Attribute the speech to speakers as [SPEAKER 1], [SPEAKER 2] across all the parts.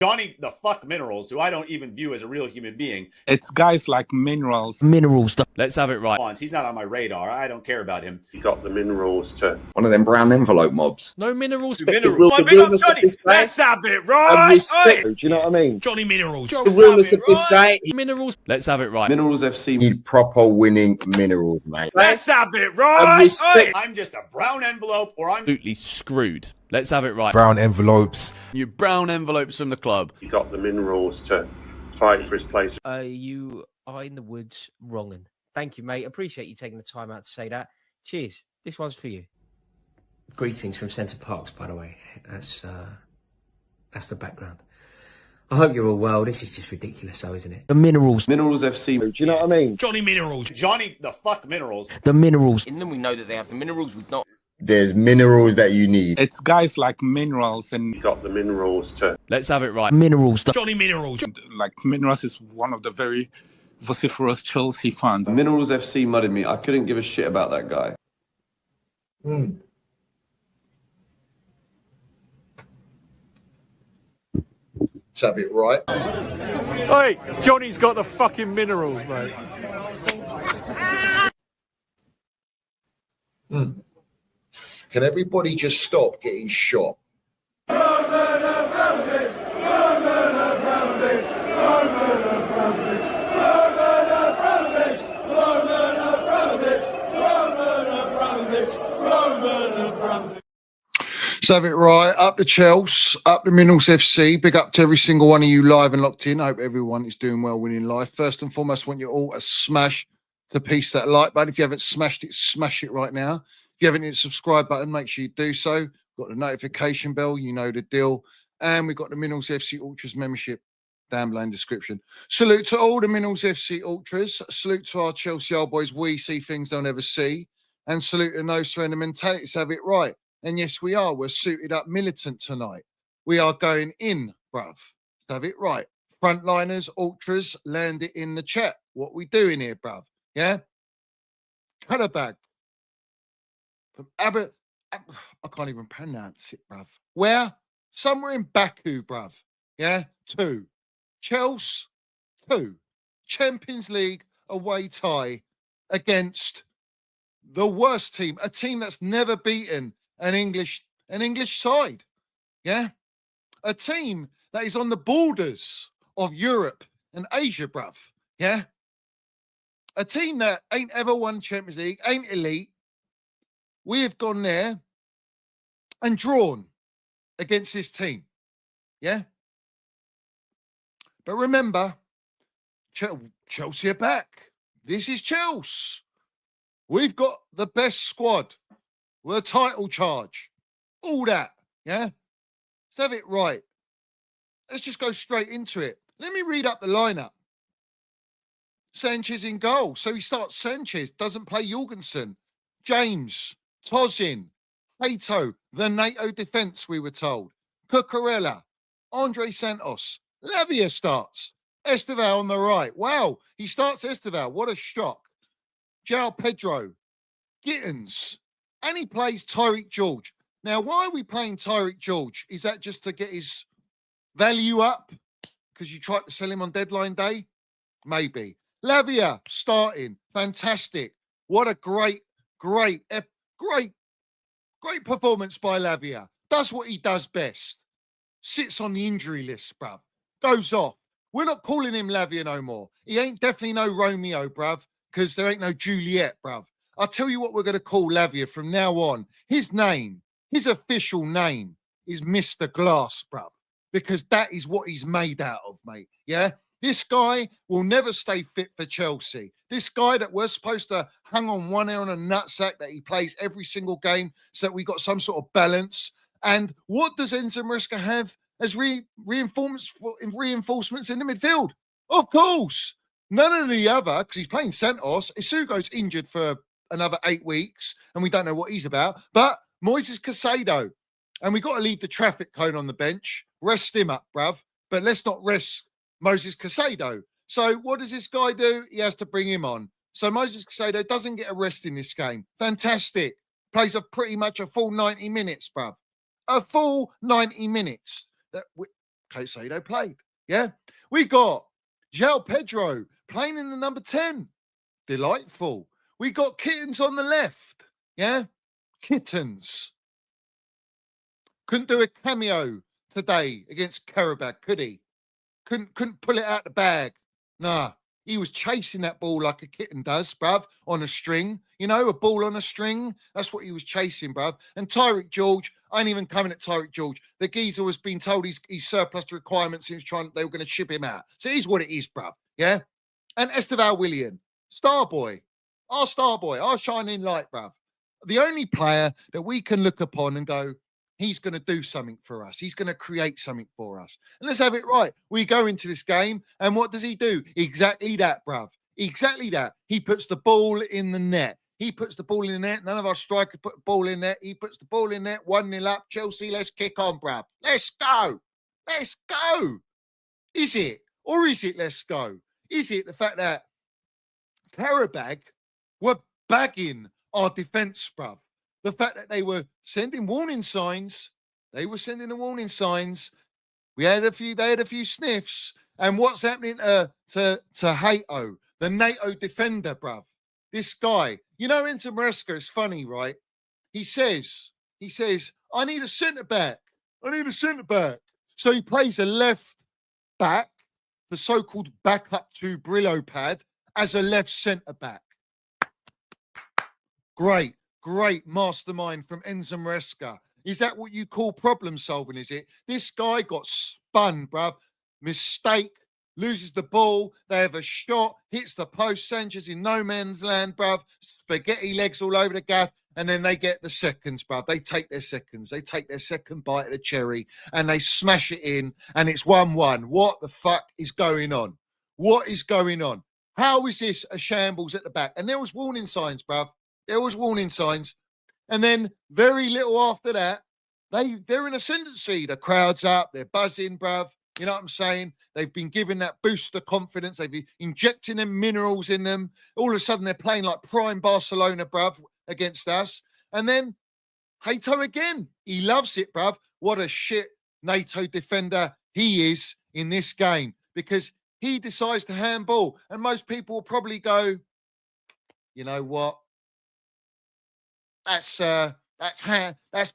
[SPEAKER 1] Johnny the fuck Minerals, who I don't even view as a real human being.
[SPEAKER 2] It's guys like Minerals.
[SPEAKER 3] Minerals. Let's have it right.
[SPEAKER 1] He's not on my radar. I don't care about him.
[SPEAKER 4] You got the Minerals to...
[SPEAKER 5] One of them brown envelope mobs.
[SPEAKER 3] No minerals.
[SPEAKER 1] Minerals.
[SPEAKER 4] The realness of this guy.
[SPEAKER 1] Let's have it right.
[SPEAKER 4] Respect, do you know what I mean?
[SPEAKER 3] Johnny Minerals.
[SPEAKER 4] The realness of this guy.
[SPEAKER 3] Minerals. Let's have it right.
[SPEAKER 5] Minerals FC need proper winning minerals, mate.
[SPEAKER 1] Let's have it right.
[SPEAKER 4] Respect.
[SPEAKER 1] I'm just a brown envelope, or I'm
[SPEAKER 3] Absolutely screwed. Let's have it right.
[SPEAKER 6] Brown envelopes.
[SPEAKER 3] You brown envelopes from the club.
[SPEAKER 4] You got the Minerals to fight for his place.
[SPEAKER 7] You are in the woods wronging. Thank you, mate. Appreciate you taking the time out to say that. Cheers. This one's for you. Greetings from Centre Parks, by the way. That's the background. I hope you're all well. This is just ridiculous, though, isn't it?
[SPEAKER 3] The minerals.
[SPEAKER 5] Minerals FC.
[SPEAKER 4] Do you know what I mean?
[SPEAKER 3] Johnny Minerals.
[SPEAKER 1] Johnny the fuck Minerals.
[SPEAKER 3] The minerals.
[SPEAKER 7] In them, we know that they have the minerals. We've not.
[SPEAKER 5] There's minerals that you need.
[SPEAKER 2] It's guys like Minerals and
[SPEAKER 4] You got the Minerals to...
[SPEAKER 3] Let's have it right. Minerals. Johnny Minerals.
[SPEAKER 2] like Minerals is one of the very vociferous Chelsea fans.
[SPEAKER 5] Minerals FC mudded me. I couldn't give a shit about that guy.
[SPEAKER 4] Let's have it right.
[SPEAKER 8] Hey, Johnny's got the fucking minerals, mate.
[SPEAKER 4] Can everybody just stop getting shot? Let's have it right. Up the Chelsea, up the Minerals FC. Big up to every single one of you live and locked in. I hope everyone is doing well, winning life. First and foremost, I want you all to smash to piece that like button. If you haven't smashed it, smash it right now. If you haven't hit the subscribe button, make sure you do so. Got the notification bell, you know the deal. And we've got the Minerals FC Ultras membership down below in the description. Salute to all the Minerals FC Ultras. Salute to our Chelsea old boys. We see things they'll never see. And salute to no surrender mentality. Let's have it right. And yes, we are. We're suited up militant tonight. We are going in, bruv. Let's have it right. Frontliners, ultras, land it in the chat. What we doing here, bruv? Yeah? Qarabag. From I can't even pronounce it, bruv. Where? Somewhere in Baku, bruv. Yeah? 2. Chelsea, 2. Champions League away tie against the worst team, a team that's never beaten an English side. Yeah? A team that is on the borders of Europe and Asia, bruv. Yeah? A team that ain't ever won Champions League, ain't elite. We have gone there and drawn against this team. Yeah? But remember, Chelsea are back. This is Chelsea. We've got the best squad. We're a title charge. All that. Yeah? Let's have it right. Let's just go straight into it. Let me read up the lineup. Sanchez in goal. So he starts Sanchez, doesn't play Jorgensen. James, Tozin, Hato, the NATO defence, we were told. Cucurella, Andre Santos. Lavia starts. Esteval on the right. Wow, he starts Esteval. What a shock. João Pedro, Gittins, and he plays Tyreek George. Now, why are we playing Tyreek George? Is that just to get his value up? Because you tried to sell him on deadline day? Maybe. Lavia starting. Fantastic. What a great performance by Lavia. Does what he does best. Sits on the injury list, bruv. Goes off. We're not calling him Lavia no more. He ain't definitely no Romeo, bruv, because there ain't no Juliet, bruv. I'll tell you what we're going to call Lavia from now on. His name, his official name is Mr. Glass, bruv, because that is what he's made out of, mate. Yeah? This guy will never stay fit for Chelsea. This guy that we're supposed to hang on one ear on a nutsack that he plays every single game so that we got some sort of balance. And what does Enzo Maresca have as reinforcements in the midfield? Of course. None of the other, because he's playing Santos. Isugo's injured for another 8 weeks, and we don't know what he's about. But Moises Caicedo. And we got to leave the traffic cone on the bench. Rest him up, bruv. But let's not rest Moises Caicedo. So what does this guy do? He has to bring him on. So Moises Caicedo doesn't get a rest in this game. Fantastic. Plays pretty much a full 90 minutes, bruv. A full 90 minutes. Caicedo played. Yeah. We got João Pedro playing in the number 10. Delightful. We got Kittens on the left. Yeah. Kittens. Couldn't do a cameo today against Qarabag, could he? Couldn't pull it out the bag. Nah. He was chasing that ball like a kitten does, bruv, on a string. You know, a ball on a string. That's what he was chasing, bruv. And Tyreek George, I ain't even coming at Tyreek George. The geezer was being told he's surplus to requirements. They were going to ship him out. So he's what it is, bruv. Yeah? And Esteval Willian, star boy, our shining light, bruv. The only player that we can look upon and go, he's going to do something for us. He's going to create something for us. And let's have it right. We go into this game, and what does he do? Exactly that, bruv. Exactly that. He puts the ball in the net. He puts the ball in the net. None of our strikers put the ball in net. He puts the ball in net. 1-0 up. Chelsea, let's kick on, bruv. Let's go. Let's go. Is it? Or is it let's go? Is it the fact that Qarabag were bagging our defence, bruv? The fact that they were sending warning signs, they had a few sniffs. And what's happening to Hato, the NATO defender, bruv? This guy, you know, Enzo Maresca is funny, right? He says, I need a centre back. So he plays a left back, the so-called backup to Brillo pad, as a left centre back. Great mastermind from Enzo Maresca. Is that what you call problem solving, is it? This guy got spun, bruv. Mistake, loses the ball. They have a shot, hits the post. Sanchez in no man's land, bruv. Spaghetti legs all over the gaff. And then they get the seconds, bruv. They take their seconds. They take their second bite of the cherry and they smash it in. And it's 1-1. What the fuck is going on? What is going on? How is this a shambles at the back? And there was warning signs, bruv. There was warning signs. And then very little after that, they're in ascendancy. The crowd's up. They're buzzing, bruv. You know what I'm saying? They've been given that boost of confidence. They've been injecting them minerals in them. All of a sudden, they're playing like prime Barcelona, bruv, against us. And then Hato again. He loves it, bruv. What a shit NATO defender he is in this game, because he decides to handball. And most people will probably go, you know what? That's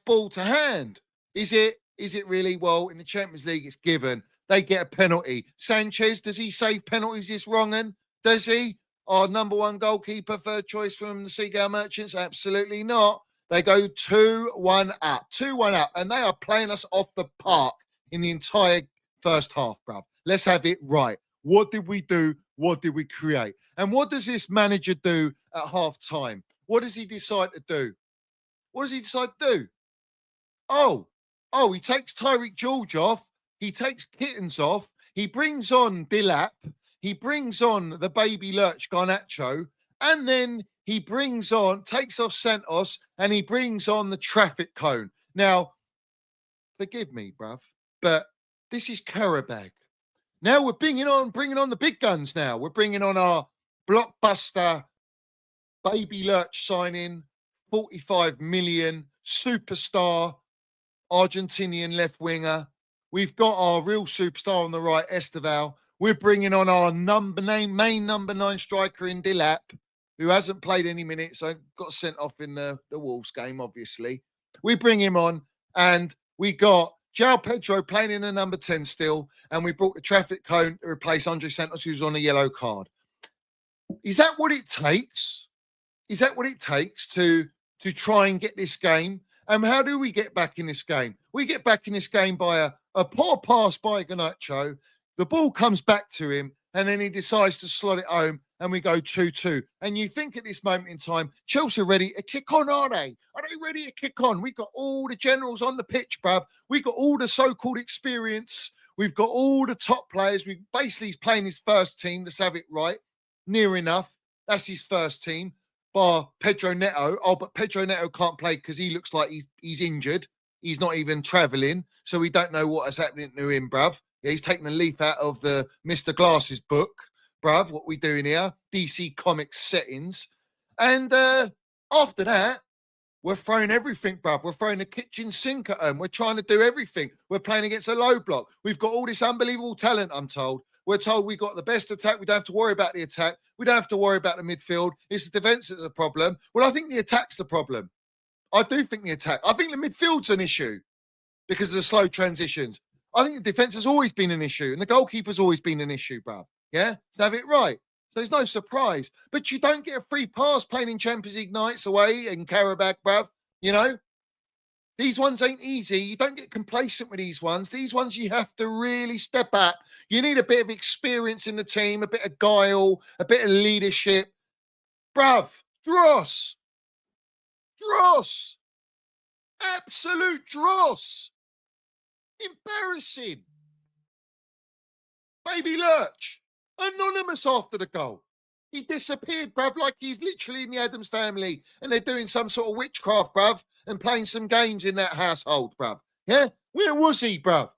[SPEAKER 4] ball to hand. Is it really? Well, in the Champions League, it's given. They get a penalty. Sanchez, does he save penalties this wrong'un? Does he? Our number one goalkeeper, third choice from the Seagull Merchants? Absolutely not. They go 2-1 up. 2-1 up. And they are playing us off the park in the entire first half, bruv. Let's have it right. What did we do? What did we create? And what does this manager do at half time? What does he decide to do? He takes Tyreek George off. He takes Kittens off. He brings on Dilap. He brings on the baby lurch Garnacho. And then he takes off Santos, and he brings on the traffic cone. Now, forgive me, bruv, but this is Qarabag. Now we're bringing on the big guns now. We're bringing on our blockbuster baby lurch signing, 45 million, superstar, Argentinian left winger. We've got our real superstar on the right, Esteval. We're bringing on our main number 9 striker in Dilap, who hasn't played any minutes, so got sent off in the Wolves game, obviously. We bring him on, and we got João Pedro playing in the number 10 still, and we brought the traffic cone to replace Andre Santos, who's on a yellow card. Is that what it takes? Is that what it takes to try and get this game? And how do we get back in this game? We get back in this game by a poor pass by Garnacho. The ball comes back to him, and then he decides to slot it home, and we go 2-2. And you think at this moment in time, Chelsea are ready to kick on, are they? Are they ready to kick on? We've got all the generals on the pitch, bruv. We've got all the so-called experience. We've got all the top players. He's playing his first team. Let's have it right. Near enough. That's his first team. Bar Pedro Neto. Oh, but Pedro Neto can't play because he looks like he's injured. He's not even travelling, so we don't know what is happening to him, bruv. Yeah, he's taking a leaf out of the Mr. Glasses book, bruv. What we doing here? DC Comics settings. And after that, We're throwing everything, bruv. We're throwing the kitchen sink at them. We're trying to do everything. We're playing against a low block. We've got all this unbelievable talent, I'm told. We're told we've got the best attack. We don't have to worry about the attack. We don't have to worry about the midfield. It's the defence that's the problem. Well, I think the attack's the problem. I do think the attack. I think the midfield's an issue because of the slow transitions. I think the defence has always been an issue and the goalkeeper's always been an issue, bruv. Yeah? So have it right. So there's no surprise. But you don't get a free pass playing in Champions League nights away in Qarabag, bruv. You know? These ones ain't easy. You don't get complacent with these ones. These ones you have to really step up. You need a bit of experience in the team, a bit of guile, a bit of leadership. Bruv, dross. Dross. Absolute dross. Embarrassing. Baby Lurch. Anonymous after the goal. He disappeared, bruv, like he's literally in the Addams family and they're doing some sort of witchcraft, bruv, and playing some games in that household, bruv. Yeah? Where was he, bruv?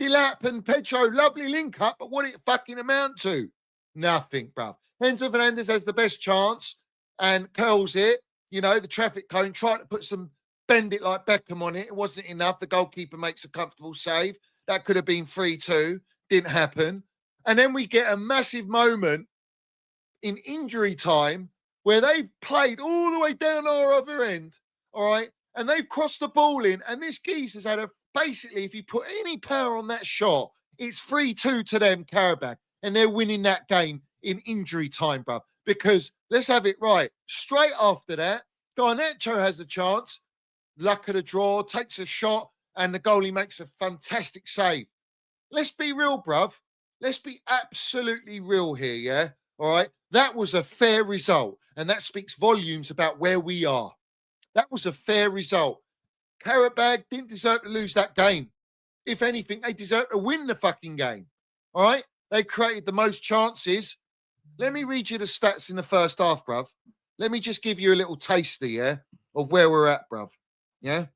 [SPEAKER 4] Dilap and Pedro, lovely link up, but what did it fucking amount to? Nothing, bruv. Enzo Fernandez has the best chance and curls it, you know, the traffic cone, tried to put some bend it like Beckham on it. It wasn't enough. The goalkeeper makes a comfortable save. That could have been 3-2. Didn't happen. And then we get a massive moment in injury time where they've played all the way down our other end, all right, and they've crossed the ball in, and this geese has had basically, if you put any power on that shot, it's 3-2 to them, Qarabag, and they're winning that game in injury time, bruv, because let's have it right. Straight after that, Garnacho has a chance, luck of the draw, takes a shot, and the goalie makes a fantastic save. Let's be real, bruv. Let's be absolutely real here, yeah? All right? That was a fair result, and that speaks volumes about where we are. That was a fair result. Qarabag didn't deserve to lose that game. If anything, they deserve to win the fucking game. All right? They created the most chances. Let me read you the stats in the first half, bruv. Let me just give you a little taster, yeah, of where we're at, bruv. Yeah?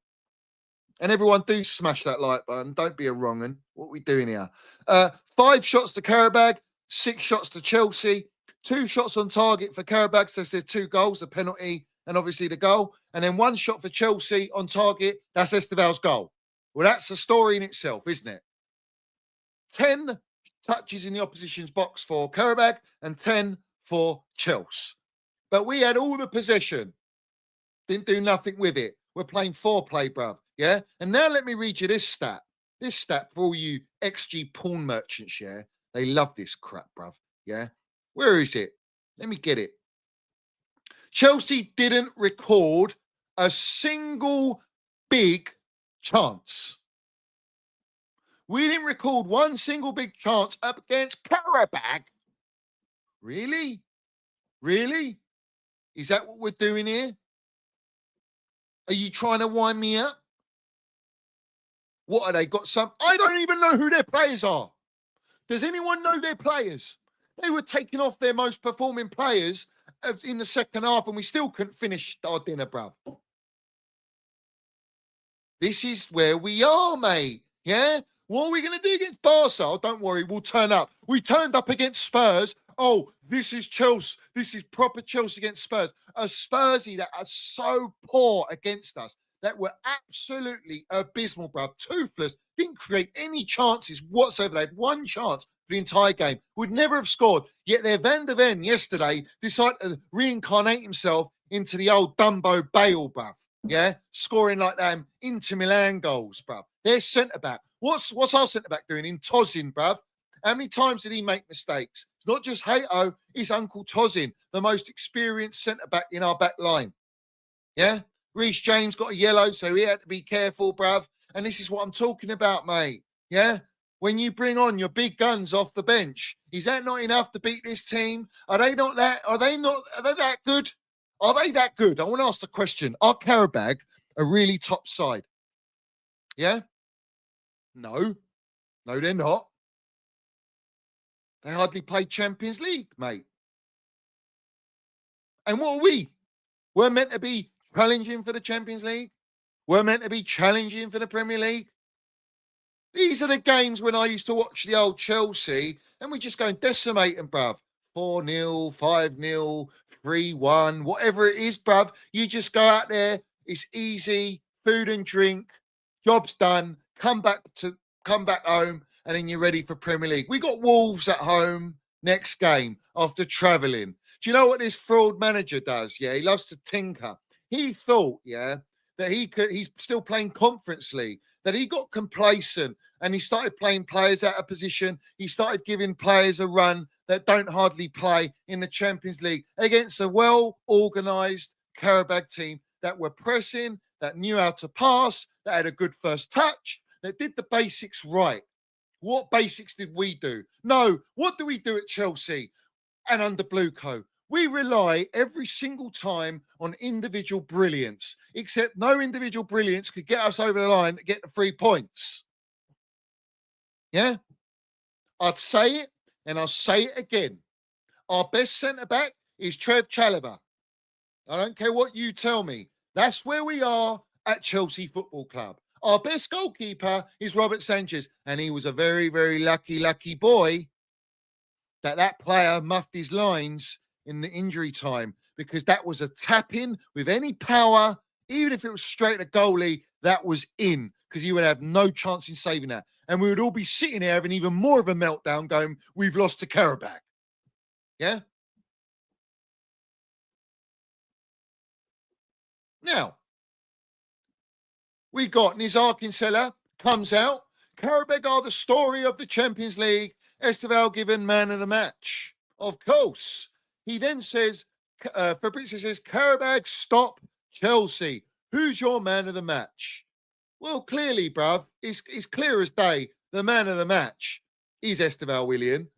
[SPEAKER 4] And everyone do smash that like button. Don't be a wrong un. What are we doing here? 5 shots to Qarabag, 6 shots to Chelsea, 2 shots on target for Qarabag. So there's 2 goals, the penalty and obviously the goal. And then 1 shot for Chelsea on target. That's Esteval's goal. Well, that's a story in itself, isn't it? 10 touches in the opposition's box for Qarabag and 10 for Chelsea. But we had all the possession. Didn't do nothing with it. We're playing foreplay, bruv. Yeah? And now let me read you this stat. This stat for all you XG porn merchants, yeah? They love this crap, bruv. Yeah? Where is it? Let me get it. Chelsea didn't record a single big chance. We didn't record one single big chance up against Qarabag. Really? Really? Is that what we're doing here? Are you trying to wind me up? What are they got some? I don't even know who their players are. Does anyone know their players? They were taking off their most performing players in the second half and we still couldn't finish our dinner, bruv. This is where we are, mate. Yeah? What are we going to do against Barca? Oh, don't worry, we'll turn up. We turned up against Spurs. Oh, this is Chelsea. This is proper Chelsea against Spurs. A Spursy that are so poor against us that were absolutely abysmal, bruv. Toothless. Didn't create any chances whatsoever. They had 1 chance for the entire game. Would never have scored. Yet their Van der Ven yesterday decided to reincarnate himself into the old Dumbo Bale, bruv. Yeah? Scoring like them Inter Milan goals, bruv. Their centre-back. What's our centre-back doing in Tozin, bruv? How many times did he make mistakes? It's not just Hato, it's Uncle Tozin, the most experienced centre-back in our back line. Yeah? Reece James got a yellow, so he had to be careful, bruv. And this is what I'm talking about, mate. Yeah? When you bring on your big guns off the bench, is that not enough to beat this team? Are they that good? Are they that good? I want to ask the question. Are Qarabag a really top side? Yeah? No. No, they're not. They hardly play Champions League, mate. And what are we? We're meant to be challenging for the Champions League. We're meant to be challenging for the Premier League. These are the games when I used to watch the old Chelsea and we just go and decimate them, bruv. 4-0, 5-0, 3-1, whatever it is, bruv. You just go out there It's easy, food and drink, job's done, come back home, and then you're ready for Premier League. We got Wolves at home next game after travelling. Do you know what this fraud manager does? Yeah, he loves to tinker. He thought, that he's still playing Conference League, that he got complacent and he started playing players out of position. He started giving players a run that don't hardly play in the Champions League against a well-organised Qarabag team that were pressing, that knew how to pass, that had a good first touch, that did the basics right. What basics did we do? No, what do we do at Chelsea and under Blueco? We rely every single time on individual brilliance, except no individual brilliance could get us over the line to get the 3 points. Yeah? I'd say it, and I'll say it again. Our best centre-back is Trev Chalobah. I don't care what you tell me. That's where we are at Chelsea Football Club. Our best goalkeeper is Robert Sanchez, and he was a very, very lucky boy that player muffed his lines in the injury time, because that was a tap-in with any power, even if it was straight at goalie, that was in, because you would have no chance in saving that. And we would all be sitting there having even more of a meltdown going, we've lost to Qarabag. Yeah? Now, we got Nizar Kinsella comes out. Qarabag are the story of the Champions League. Esteval given man of the match. Of course. He then says, Fabrizio says, Qarabag stop Chelsea. Who's your man of the match? Well, clearly, bruv, it's clear as day. The man of the match is Esteval Willian.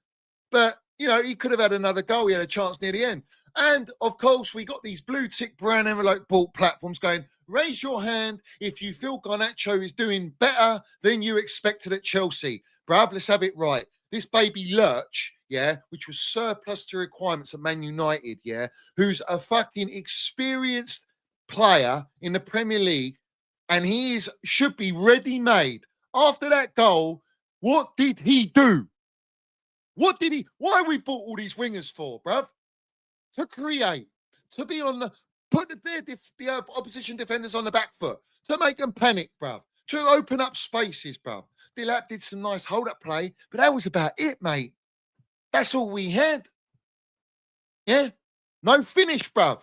[SPEAKER 4] But, he could have had another goal. He had a chance near the end. And, of course, we got these blue tick brown envelope ball platforms going, raise your hand if you feel Garnacho is doing better than you expected at Chelsea. Bruv, let's have it right. This baby Lurch, which was surplus to requirements at Man United, who's a fucking experienced player in the Premier League, and should be ready-made. After that goal, what did he do? Why we bought all these wingers for, bruv? To create, to be put the opposition defenders on the back foot, to make them panic, bruv, to open up spaces, bruv. Delap did some nice hold-up play, but that was about it, mate. That's all we had. Yeah? No finish, bruv.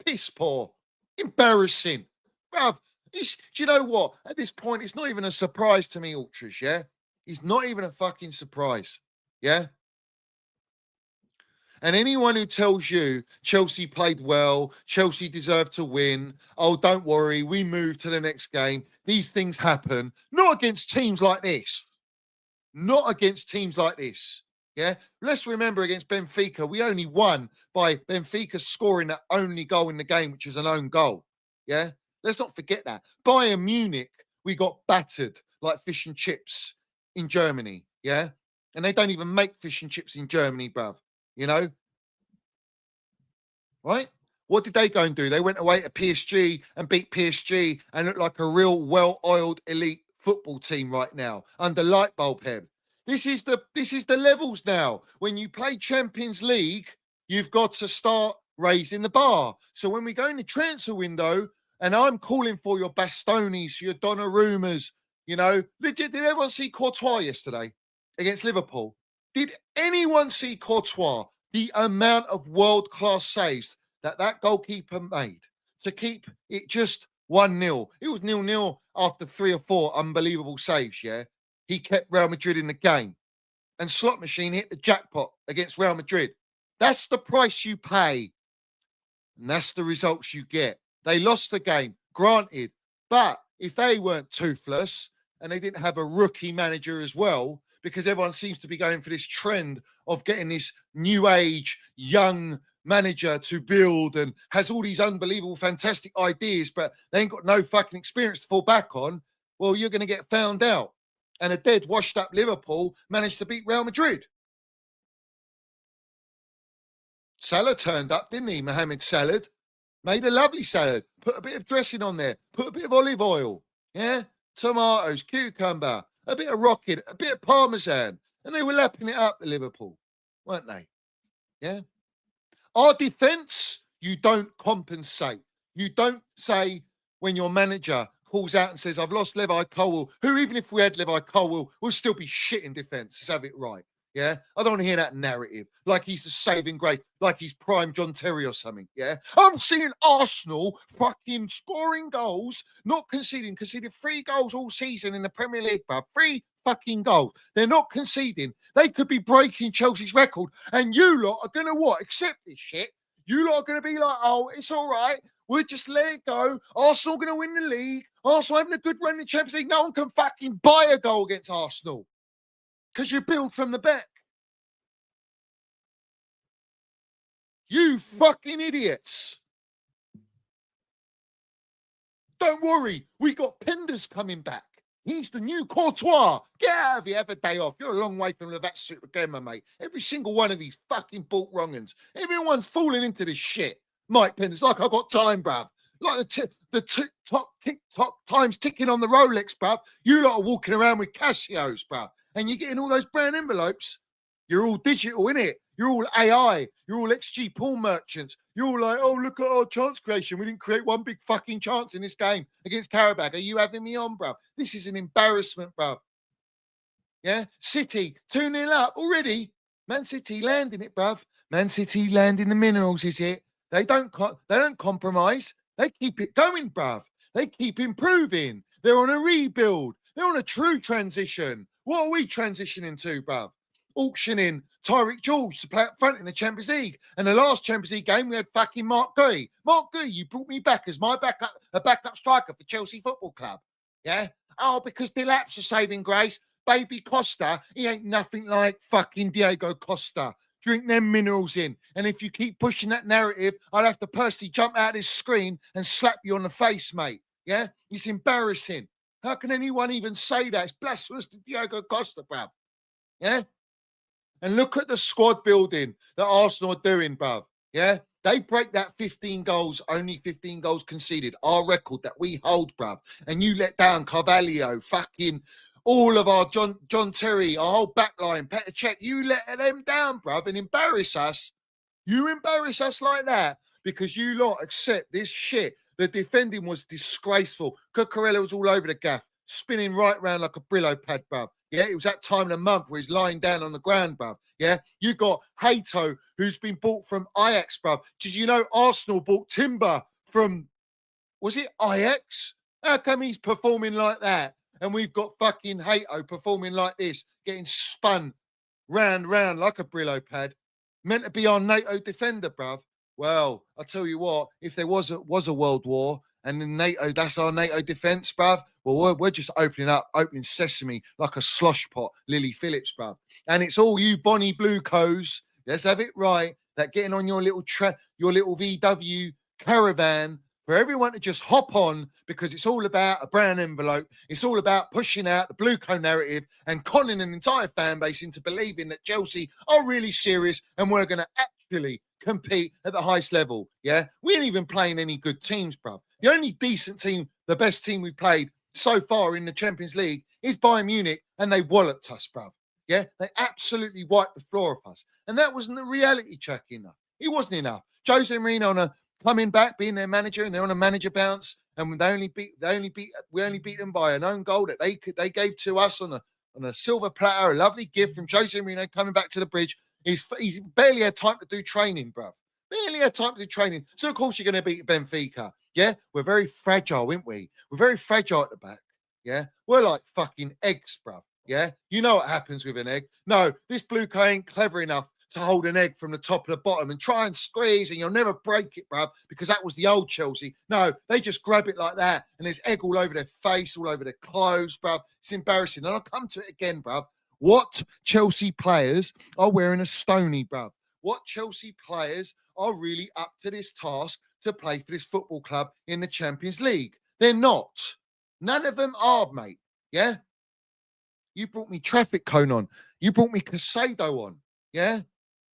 [SPEAKER 4] Piss poor. Embarrassing. Bruv, do you know what? At this point, it's not even a surprise to me, Ultras, yeah? It's not even a fucking surprise, yeah? And anyone who tells you Chelsea played well, Chelsea deserved to win, oh, don't worry, we move to the next game. These things happen. Not against teams like this. Not against teams like this. Yeah? Let's remember against Benfica, we only won by Benfica scoring that only goal in the game, which is an own goal. Yeah? Let's not forget that. Bayern Munich, we got battered like fish and chips in Germany. Yeah? And they don't even make fish and chips in Germany, bruv. Right? What did they go and do? They went away to PSG and beat PSG and look like a real well-oiled elite football team right now under light bulb head. This is the levels now. When you play Champions League, you've got to start raising the bar. So when we go in the transfer window, and I'm calling for your Bastonis, your Donnarummas, did everyone see Courtois yesterday against Liverpool? Did anyone see Courtois? The amount of world-class saves that goalkeeper made to keep it just 1-0. It was 0-0 after 3 or 4 unbelievable saves, yeah? He kept Real Madrid in the game. And Slot Machine hit the jackpot against Real Madrid. That's the price you pay. And that's the results you get. They lost the game, granted. But if they weren't toothless and they didn't have a rookie manager as well, because everyone seems to be going for this trend of getting this new age, young manager to build and has all these unbelievable, fantastic ideas, but they ain't got no fucking experience to fall back on, well, you're going to get found out. And a dead, washed-up Liverpool managed to beat Real Madrid. Salah turned up, didn't he, Mohamed Salah? Made a lovely salad. Put a bit of dressing on there. Put a bit of olive oil. Yeah? Tomatoes, cucumber, a bit of rocket, a bit of parmesan. And they were lapping it up, the Liverpool, weren't they? Yeah? Our defence, you don't compensate. You don't say when your manager calls out and says, I've lost Levi Colwill, who, even if we had Levi Colwill, will still be shit in defence. Let's have it right. Yeah, I don't want to hear that narrative like he's the saving grace, like he's prime John Terry or something. Yeah, I'm seeing Arsenal fucking scoring goals, not conceding 3 goals all season in the Premier League, bruv. 3 fucking goals. They're not conceding. They could be breaking Chelsea's record, and you lot are gonna what? Accept this shit. You lot are gonna be like, oh, it's all right. We'll just let it go. Arsenal gonna win the league. Arsenal having a good run in the Champions League. No one can fucking buy a goal against Arsenal. Because you build from the back. You fucking idiots. Don't worry, we got Penders coming back. He's the new Courtois. Get out of here, have a day off. You're a long way from that super gamer, mate. Every single one of these fucking bought wrong-uns. Everyone's falling into this shit. Mike Penders, like I got time, bruv. Like the tick-tock time's ticking on the Rolex, bruv. You lot are walking around with Casios, bruv. And you're getting all those brown envelopes. You're all digital, innit? You're all AI. You're all XG porn merchants. You're all like, oh, look at our chance creation. We didn't create one big fucking chance in this game against Qarabag. Are you having me on, bruv? This is an embarrassment, bruv. Yeah? City, 2-0 up already. Man City landing it, bruv. Man City landing the minerals, is it? They don't compromise. They keep it going, bruv. They keep improving. They're on a rebuild. They're on a true transition. What are we transitioning to, bruv? Auctioning Tyreek George to play up front in the Champions League. And the last Champions League game, we had fucking Mark Guy. Mark Guy, you brought me back as my backup striker for Chelsea Football Club. Yeah? Oh, because Delap's a saving grace. Baby Costa, he ain't nothing like fucking Diego Costa. Drink them minerals in. And if you keep pushing that narrative, I'll have to personally jump out of this screen and slap you on the face, mate. Yeah? It's embarrassing. How can anyone even say that? It's blasphemous to Diego Costa, bruv. Yeah? And look at the squad building that Arsenal are doing, bruv. Yeah? They break that 15 goals, only 15 goals conceded, our record that we hold, bruv. And you let down Carvalho, fucking all of our John Terry, our whole backline, Petr Cech. You let them down, bruv, and embarrass us. You embarrass us like that because you lot accept this shit. The defending was disgraceful. Cucurella was all over the gaff, spinning right round like a Brillo pad, bruv. Yeah, it was that time of the month where he's lying down on the ground, bruv. Yeah, you got Hato, who's been bought from Ajax, bruv. Did you know Arsenal bought Timber from, was it Ajax? How come he's performing like that? And we've got fucking Hato performing like this, getting spun round like a Brillo pad. Meant to be our NATO defender, bruv. Well, I'll tell you what, if there was a world war and in NATO, that's our NATO defence, bruv, well, we're just opening sesame like a slosh pot, Lily Phillips, bruv. And it's all you Bonnie Bluecos, let's have it right, that getting on your little VW caravan for everyone to just hop on because it's all about a brown envelope. It's all about pushing out the Blueco narrative and conning an entire fan base into believing that Chelsea are really serious and we're going to actually compete at the highest level. Yeah, we ain't even playing any good teams, bruv. The only decent team, the best team we've played so far in the Champions League is Bayern Munich, and they walloped us, bruv. Yeah, they absolutely wiped the floor of us, and that wasn't the reality check enough. It wasn't enough. Jose Mourinho coming back, being their manager, and they're on a manager bounce, and we only beat them by an own goal that they gave to us on a silver platter, a lovely gift from Jose Mourinho coming back to the bridge. He's barely had time to do training, bruv. Barely had time to do training. So, of course, you're going to beat Benfica. Yeah? We're very fragile, aren't we? We're very fragile at the back. Yeah? We're like fucking eggs, bruv. Yeah? You know what happens with an egg. No, this Blueco ain't clever enough to hold an egg from the top to the bottom and try and squeeze and you'll never break it, bruv, because that was the old Chelsea. No, they just grab it like that and there's egg all over their face, all over their clothes, bruv. It's embarrassing. And I'll come to it again, bruv. What Chelsea players are wearing a stony, bruv? What Chelsea players are really up to this task to play for this football club in the Champions League? They're not. None of them are, mate. Yeah? You brought me traffic cone on. You brought me Casado on. Yeah?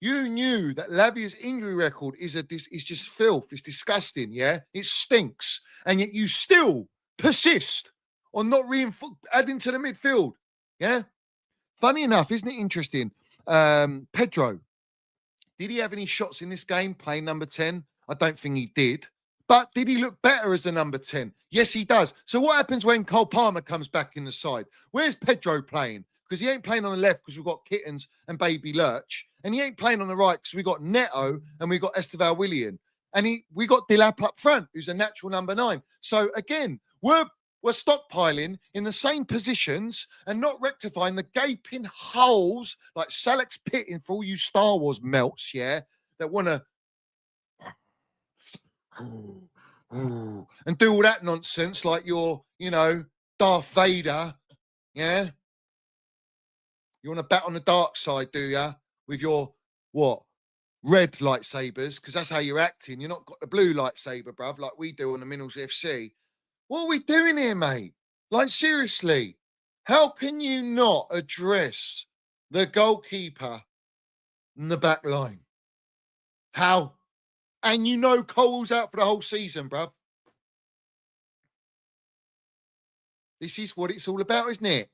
[SPEAKER 4] You knew that Lavia's injury record is just filth. It's disgusting, yeah? It stinks. And yet you still persist on not adding to the midfield, yeah? Funny enough, isn't it interesting? Pedro, did he have any shots in this game playing number 10? I don't think he did. But did he look better as a number 10? Yes, he does. So what happens when Cole Palmer comes back in the side? Where's Pedro playing? Because he ain't playing on the left because we've got Kittens and Baby Lurch. And he ain't playing on the right because we've got Neto and we've got Esteval Willian. And we got Dilap up front, who's a natural number 9. So again, we're stockpiling in the same positions and not rectifying the gaping holes like Salak's pitting for all you Star Wars melts, yeah, that want to and do all that nonsense like you're, Darth Vader, yeah? You want to bat on the dark side, do ya? With your, red lightsabers, because that's how you're acting. You're not got the blue lightsaber, bruv, like we do on the Minerals FC. What are we doing here, mate? Like, seriously, how can you not address the goalkeeper in the back line? How? And Cole's out for the whole season, bruv. This is what it's all about, isn't it?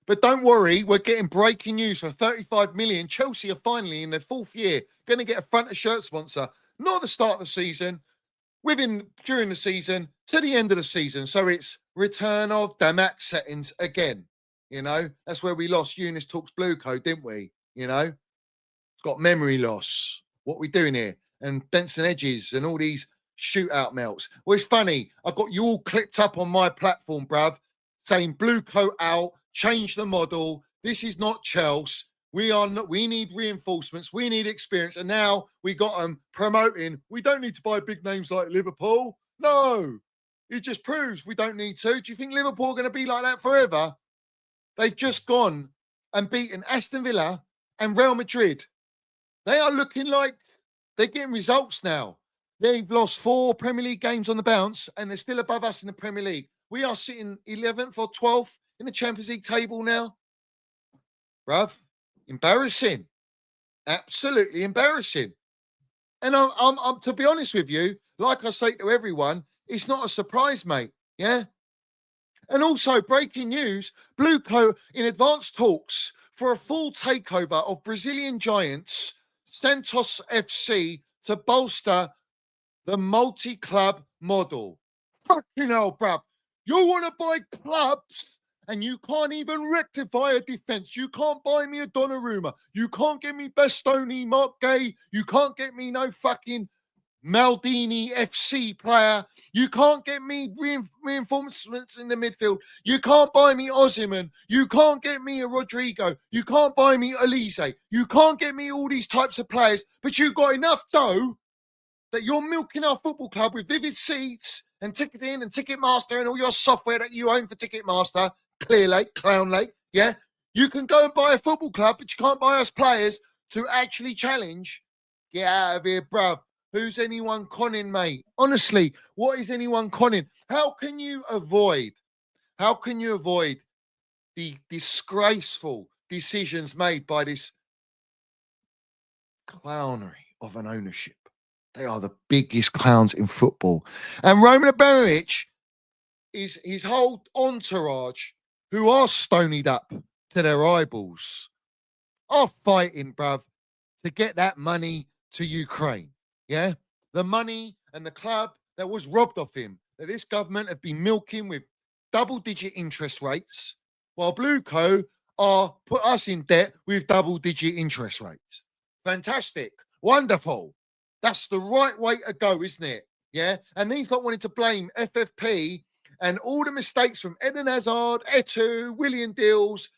[SPEAKER 4] But don't worry, we're getting breaking news for 35 million. Chelsea are finally in their 4th year going to get a front of shirt sponsor. Not at the start of the season, during the season to the end of the season. So it's return of Damac settings again. That's where we lost Eunice Talks Blue Code, didn't we? It's got memory loss. What are we doing here? And Benson Edges and all these shootout melts. Well, it's funny. I got you all clipped up on my platform, bruv, saying Blue Coat out, change the model. This is not Chelsea. We need reinforcements. We need experience. And now we got them promoting. We don't need to buy big names like Liverpool. No, it just proves we don't need to. Do you think Liverpool are going to be like that forever? They've just gone and beaten Aston Villa and Real Madrid. They are looking like they're getting results now. They've lost 4 Premier League games on the bounce and they're still above us in the Premier League. We are sitting 11th or 12th in the Champions League table now. Bruv, embarrassing. Absolutely embarrassing. And I'm to be honest with you, like I say to everyone, it's not a surprise, mate. Yeah. And also, breaking news, Blueco in advanced talks for a full takeover of Brazilian giants Santos FC to bolster the multi-club model. Fucking hell, bruv. You want to buy clubs and you can't even rectify a defence. You can't buy me a Donnarumma. You can't get me Bastoni, Mark Gay. You can't get me no fucking Maldini FC player. You can't get me reinforcements in the midfield. You can't buy me Osimhen. You can't get me a Rodrigo. You can't buy me Elise. You can't get me all these types of players, but you've got enough dough that you're milking our football club with Vivid Seats and Ticketing and Ticketmaster and all your software that you own for Ticketmaster, Clearlake, Clown Lake, yeah? You can go and buy a football club, but you can't buy us players to actually challenge. Get out of here, bruv. Who's anyone conning, mate? Honestly, what is anyone conning? How can you avoid the disgraceful decisions made by this clownery of an ownership? They are the biggest clowns in football. And Roman Abramovich is his whole entourage, who are stonied up to their eyeballs, are fighting, bruv, to get that money to Ukraine. Yeah? The money and the club that was robbed of him, that this government have been milking with double-digit interest rates, while Blueco are put us in debt with double-digit interest rates. Fantastic. Wonderful. That's the right way to go, isn't it? Yeah? And these lot wanted to blame FFP and all the mistakes from Eden Hazard, Etu, William Dills,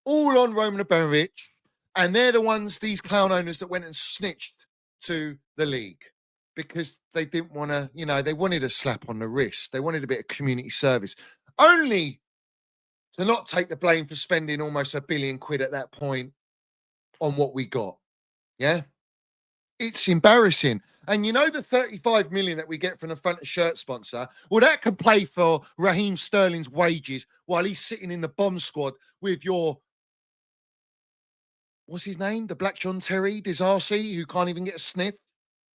[SPEAKER 4] all on Roman Abramovich. And they're the ones, these clown owners, that went and snitched to the league because they didn't want to, they wanted a slap on the wrist. They wanted a bit of community service. Only to not take the blame for spending almost £1 billion at that point on what we got. Yeah? It's embarrassing. And the 35 million that we get from the front of shirt sponsor, well, that can pay for Raheem Sterling's wages while he's sitting in the bomb squad with your, what's his name? The Black John Terry Disarcy, who can't even get a sniff.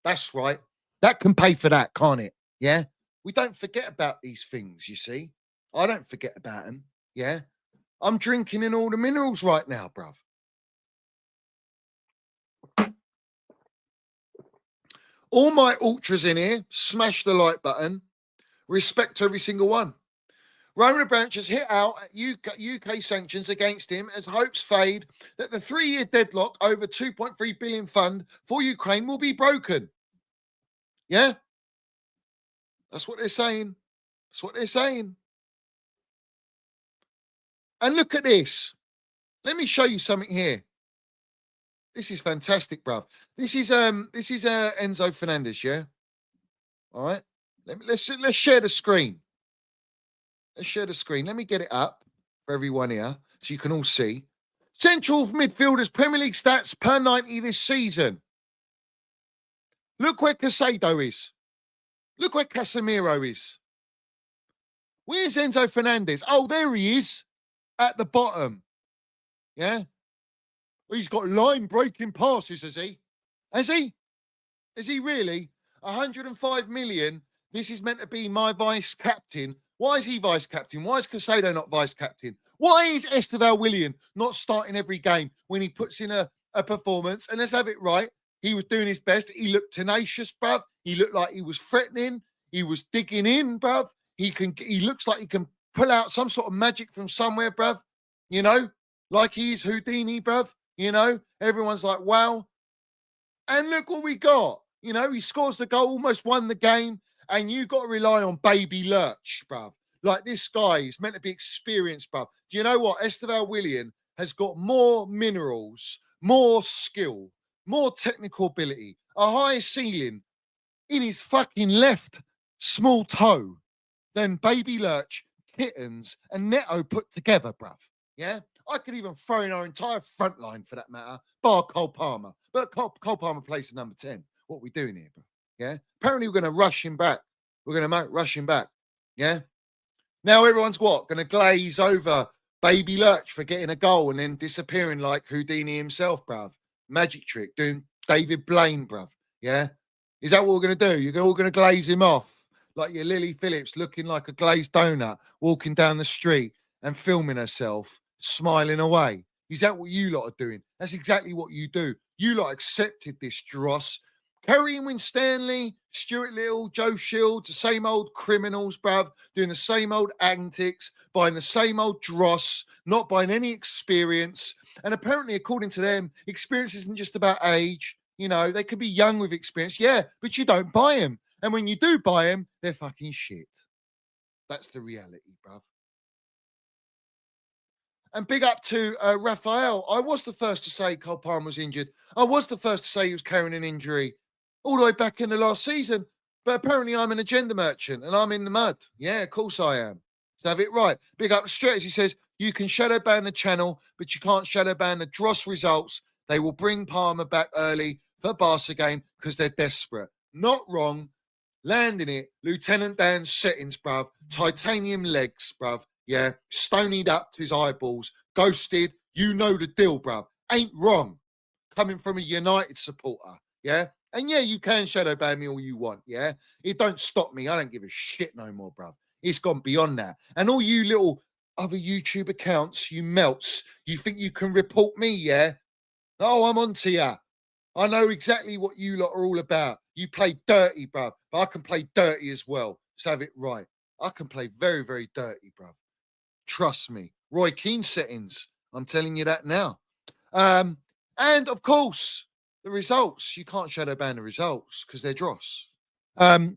[SPEAKER 4] That's right. That can pay for that, can't it? Yeah. We don't forget about these things, you see. I don't forget about them. Yeah. I'm drinking in all the minerals right now, bruv. All my ultras in here, smash the like button. Respect to every single one. Roman Abramovich has hit out at UK sanctions against him as hopes fade that the 3-year deadlock over 2.3 billion fund for Ukraine will be broken. Yeah? That's what they're saying. That's what they're saying. And look at this. Let me show you something here. This is fantastic, bruv. This is Enzo Fernandez, yeah? All right. Let's share the screen. Let's share the screen. Let me get it up for everyone here so you can all see. Central midfielders Premier League stats per 90 this season. Look where Casado is. Look where Casemiro is. Where's Enzo Fernandez? Oh, there he is at the bottom. Yeah? He's got line-breaking passes, has he? Has he? Is he really? 105 million. This is meant to be my vice-captain. Why is he vice-captain? Why is Casado not vice-captain? Why is Esteval Willian not starting every game when he puts in a performance? And let's have it right. He was doing his best. He looked tenacious, bruv. He looked like he was threatening. He was digging in, bruv. He looks like he can pull out some sort of magic from somewhere, bruv. You know, like he's Houdini, bruv. You know, everyone's like, wow. And look what we got. You know, he scores the goal, almost won the game. And you got to rely on baby Lurch, bruv. Like this guy is meant to be experienced, bruv. Do you know what? Esteval Willian has got more minerals, more skill, more technical ability, a higher ceiling in his fucking left small toe than baby Lurch, Kittens, and Neto put together, bruv. Yeah? I could even throw in our entire front line for that matter, bar Cole Palmer. But Cole Palmer plays the number 10. What are we doing here, bruv? Yeah. Apparently, we're going to rush him back. We're going to rush him back. Yeah. Now everyone's what? Going to glaze over baby Lurch for getting a goal and then disappearing like Houdini himself, bruv. Magic trick, doing David Blaine, bruv. Yeah. Is that what we're going to do? You're all going to glaze him off like your Lily Phillips looking like a glazed donut, walking down the street and filming herself, smiling away. Is that what you lot are doing? That's exactly what you do. You lot accepted this dross. Kerry and Winstanley, Stuart Little, Joe Shields, the same old criminals, bruv, doing the same old antics, buying the same old dross, not buying any experience. And apparently, according to them, experience isn't just about age. You know, they could be young with experience, yeah, but you don't buy them. And when you do buy them, they're fucking shit. That's the reality, bruv. And big up to Raphael. I was the first to say Cole Palmer was injured. I was the first to say he was carrying an injury all the way back in the last season. But apparently I'm an agenda merchant and I'm in the mud. Yeah, of course I am. So have it right. Big up to Stretch. He says, you can shadow ban the channel, but you can't shadow ban the dross results. They will bring Palmer back early for Barca game because they're desperate. Not wrong. Landing it. Lieutenant Dan's settings, bruv. Titanium legs, bruv. Yeah. Stonied up to his eyeballs. Ghosted. You know the deal, bruv. Ain't wrong. Coming from a United supporter. Yeah. And yeah, you can shadow ban me all you want. Yeah. It don't stop me. I don't give a shit no more, bruv. It's gone beyond that. And all you little other YouTube accounts, you melts, you think you can report me, yeah? Oh, I'm on to ya. I know exactly what you lot are all about. You play dirty, bruv. But I can play dirty as well. So have it right. I can play very, very dirty, bruv. Trust me. Roy Keane settings. I'm telling you that now. And of course, the results. You can't shadow ban the results because they're dross. M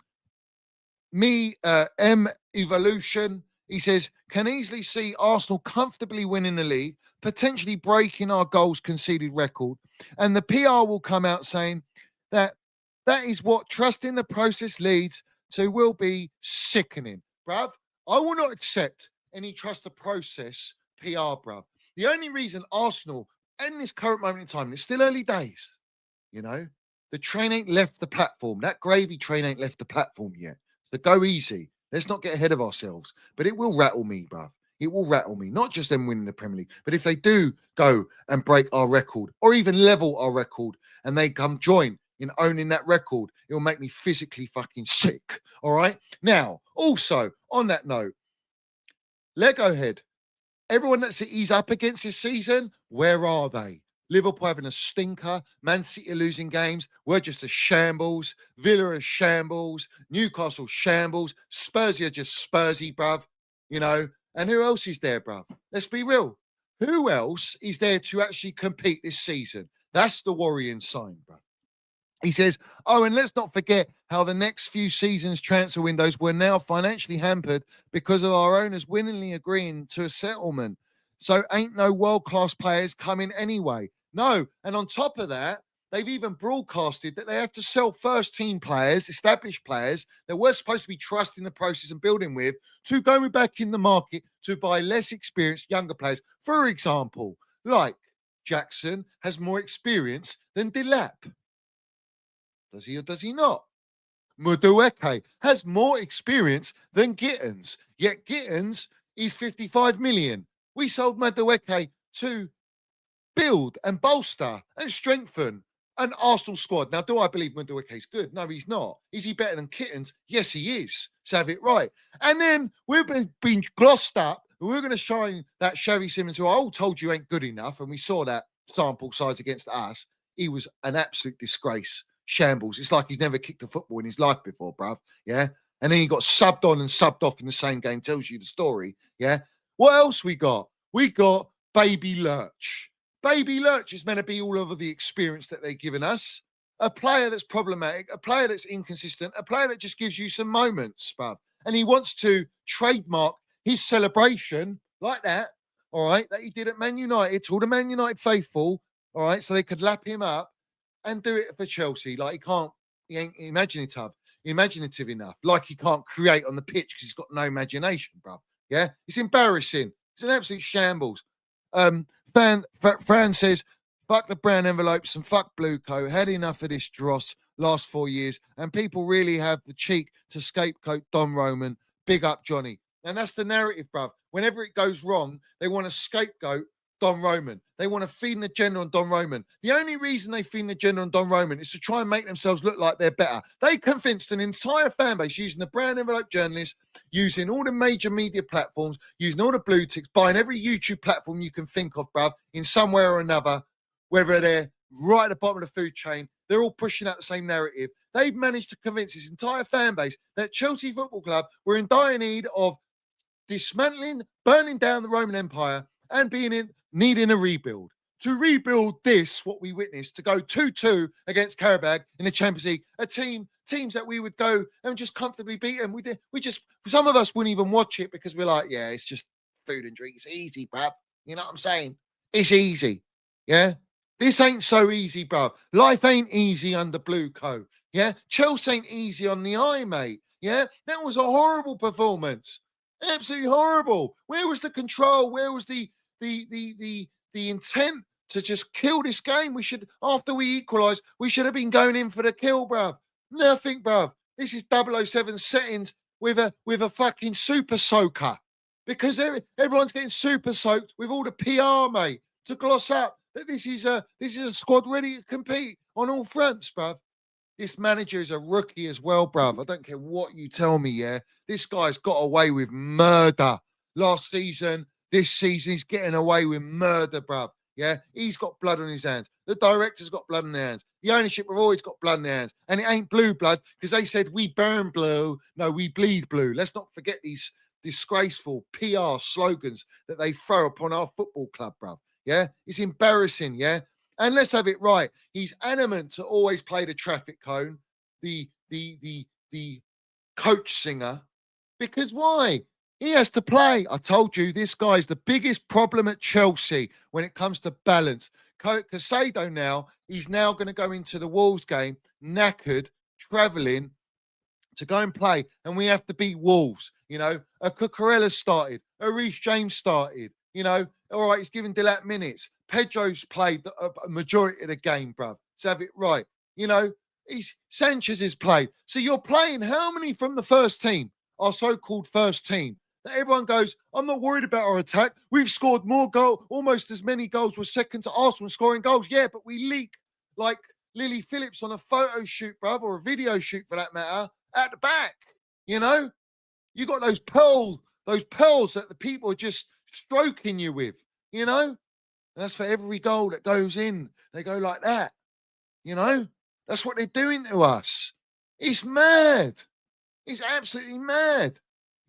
[SPEAKER 4] Evolution. He says, can easily see Arsenal comfortably winning the league, potentially breaking our goals conceded record. And the PR will come out saying that is what trust in the process leads to will be sickening. Bruv, I will not accept any trust the process PR, bruv. The only reason Arsenal, in this current moment in time, it's still early days, you know, the train ain't left the platform. That gravy train ain't left the platform yet. So go easy. Let's not get ahead of ourselves. But it will rattle me, bruv. It will rattle me. Not just them winning the Premier League, but if they do go and break our record or even level our record and they come join in owning that record, it'll make me physically fucking sick. All right? Now, also, on that note, Lego Head, everyone that he's up against this season, where are they? Liverpool having a stinker. Man City are losing games. We're just a shambles. Villa are shambles. Newcastle shambles. Spursy are just Spursy, bruv. You know, and who else is there, bruv? Let's be real. Who else is there to actually compete this season? That's the worrying sign, bruv. He says, oh, and let's not forget how the next few seasons' transfer windows were now financially hampered because of our owners willingly agreeing to a settlement. So ain't no world-class players coming anyway. No, and on top of that, they've even broadcasted that they have to sell first-team players, established players that we're supposed to be trusting the process and building with to go back in the market to buy less experienced younger players. For example, like Jackson has more experience than Delap. Does he or does he not? Madueke has more experience than Gittins, yet Gittins is 55 million. We sold Madueke to build and bolster and strengthen an Arsenal squad. Now, do I believe Madueke is good? No, he's not. Is he better than Kittens? Yes, he is. So have it right. And then we've been glossed up. We're going to shine that Xavi Simons, who I all told you ain't good enough, and we saw that sample size against us. He was an absolute disgrace. Shambles. It's like he's never kicked a football in his life before, bruv. Yeah. And then he got subbed on and subbed off in the same game. Tells you the story. Yeah. What else we got? We got Baby Lurch. Baby Lurch is meant to be all over the experience that they've given us. A player that's problematic, a player that's inconsistent, a player that just gives you some moments, bruv. And he wants to trademark his celebration like that, all right, that he did at Man United to all the Man United faithful, all right, so they could lap him up and do it for Chelsea. Like he ain't imaginative enough. Like he can't create on the pitch because he's got no imagination, bruv. Yeah, it's embarrassing. It's an absolute shambles. Fran says, fuck the brown envelopes and fuck Blueco. Had enough of this dross last 4 years, and people really have the cheek to scapegoat Don Roman. Big up, Johnny. And that's the narrative, bruv. Whenever it goes wrong, they want to scapegoat Don Roman. They want to feed an agenda on Don Roman. The only reason they feed an agenda on Don Roman is to try and make themselves look like they're better. They convinced an entire fan base using the brown envelope journalists, using all the major media platforms, using all the blue ticks, buying every YouTube platform you can think of, bruv, in some way or another, whether they're right at the bottom of the food chain, they're all pushing out the same narrative. They've managed to convince this entire fan base that Chelsea Football Club were in dire need of dismantling, burning down the Roman Empire and needing a rebuild. To rebuild this, what we witnessed, to go 2-2 against Qarabag in the Champions League, teams that we would go and just comfortably beat them. Some of us wouldn't even watch it because we're like, yeah, it's just food and drink. It's easy, bruv. You know what I'm saying? It's easy. Yeah? This ain't so easy, bruv. Life ain't easy under Blueco. Yeah? Chelsea ain't easy on the eye, mate. Yeah? That was a horrible performance. Absolutely horrible. Where was the control? Where was the intent to just kill this game? After we equalised, we should have been going in for the kill, bruv. Nothing, bruv. This is 007 settings with a fucking super soaker. Because everyone's getting super soaked with all the PR, mate, to gloss up that this is a squad ready to compete on all fronts, bruv. This manager is a rookie as well, bruv. I don't care what you tell me, yeah? This guy's got away with murder last season. This season, he's getting away with murder, bruv. Yeah? He's got blood on his hands. The director's got blood on their hands. The ownership have always got blood on their hands. And it ain't blue blood because they said, we burn blue. No, we bleed blue. Let's not forget these disgraceful PR slogans that they throw upon our football club, bruv. Yeah? It's embarrassing, yeah? And let's have it right. He's adamant to always play the traffic cone, the coach singer. Because why? He has to play. I told you, this guy's the biggest problem at Chelsea when it comes to balance. Casado now, he's now going to go into the Wolves game, knackered, travelling to go and play. And we have to beat Wolves. You know, a Cucurella started, a Reece James started. You know, all right, he's giving Delap minutes. Pedro's played a majority of the game, bruv. So have it right. You know, Sanchez has played. So you're playing how many from the first team, our so-called first team, that everyone goes, I'm not worried about our attack. We've scored more goals, almost as many goals. We're second to Arsenal scoring goals. Yeah, but we leak like Lily Phillips on a photo shoot, bruv, or a video shoot for that matter, at the back. You know, you got those pearls that the people are just stroking you with, you know? And that's for every goal that goes in. They go like that. You know? That's what they're doing to us. It's mad. It's absolutely mad.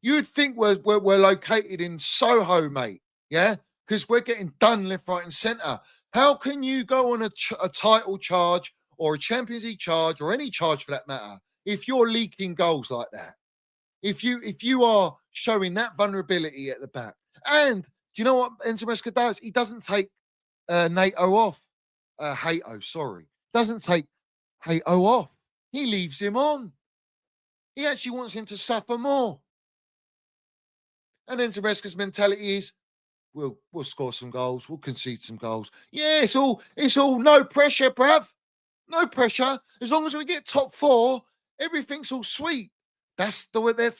[SPEAKER 4] You'd think we're located in Soho, mate. Yeah? Because we're getting done left, right, and centre. How can you go on a title charge or a Champions League charge or any charge for that matter if you're leaking goals like that? If you are showing that vulnerability at the back. And do you know what Enzo Maresca does? He doesn't take NATO off. Hato, sorry. Doesn't take Hato off. He leaves him on. He actually wants him to suffer more. And Enzo Maresca's mentality is, we'll score some goals, we'll concede some goals. Yeah, it's all no pressure, bruv. No pressure. As long as we get top 4, everything's all sweet. That's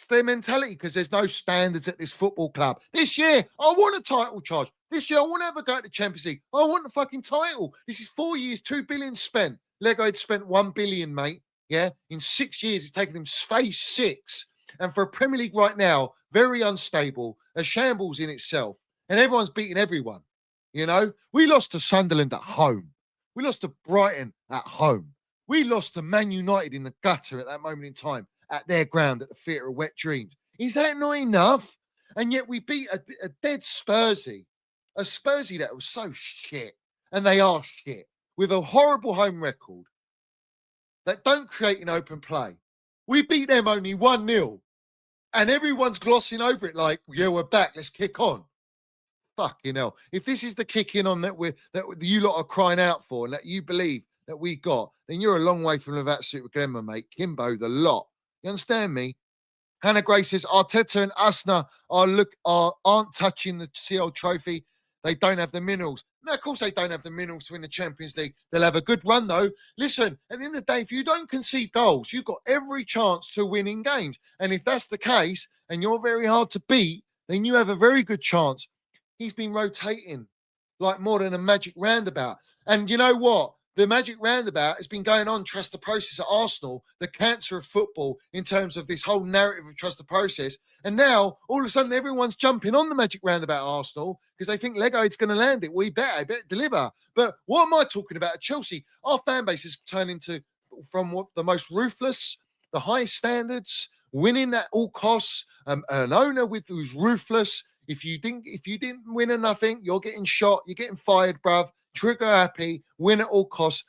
[SPEAKER 4] their mentality, because there's no standards at this football club. This year, I want a title charge. This year, I want to ever go to the Champions League. I want the fucking title. This is 4 years, 2 billion spent. Lego had spent 1 billion, mate. Yeah, in 6 years, it's taken him phase 6. And for a Premier League right now, very unstable, a shambles in itself. And everyone's beating everyone. You know, we lost to Sunderland at home. We lost to Brighton at home. We lost to Man United in the gutter at that moment in time, at their ground at the Theatre of Wet Dreams. Is that not enough? And yet we beat a dead Spursy, a Spursy that was so shit, and they are shit, with a horrible home record that don't create in open play. We beat them only 1-0, and everyone's glossing over it like, yeah, we're back, let's kick on. Fucking hell. If this is the kicking on that you lot are crying out for and that you believe that we got, then you're a long way from that Super Glamour, mate. Kimbo, the lot. You understand me? Hannah Gray says, Arteta and Usna aren't touching the CL trophy. They don't have the minerals. No, of course they don't have the minerals to win the Champions League. They'll have a good run, though. Listen, at the end of the day, if you don't concede goals, you've got every chance to win in games. And if that's the case, and you're very hard to beat, then you have a very good chance. He's been rotating like more than a magic roundabout. And you know what? The magic roundabout has been going on, trust the process at Arsenal, the cancer of football in terms of this whole narrative of trust the process. And now, all of a sudden, everyone's jumping on the magic roundabout at Arsenal because they think Lego's going to land it. We better deliver. But what am I talking about at Chelsea? Our fan base has turned into, from what the most ruthless, the highest standards, winning at all costs, an owner who's ruthless. If you didn't win a nothing, you're getting shot, you're getting fired, bruv. Trigger happy, win at all costs.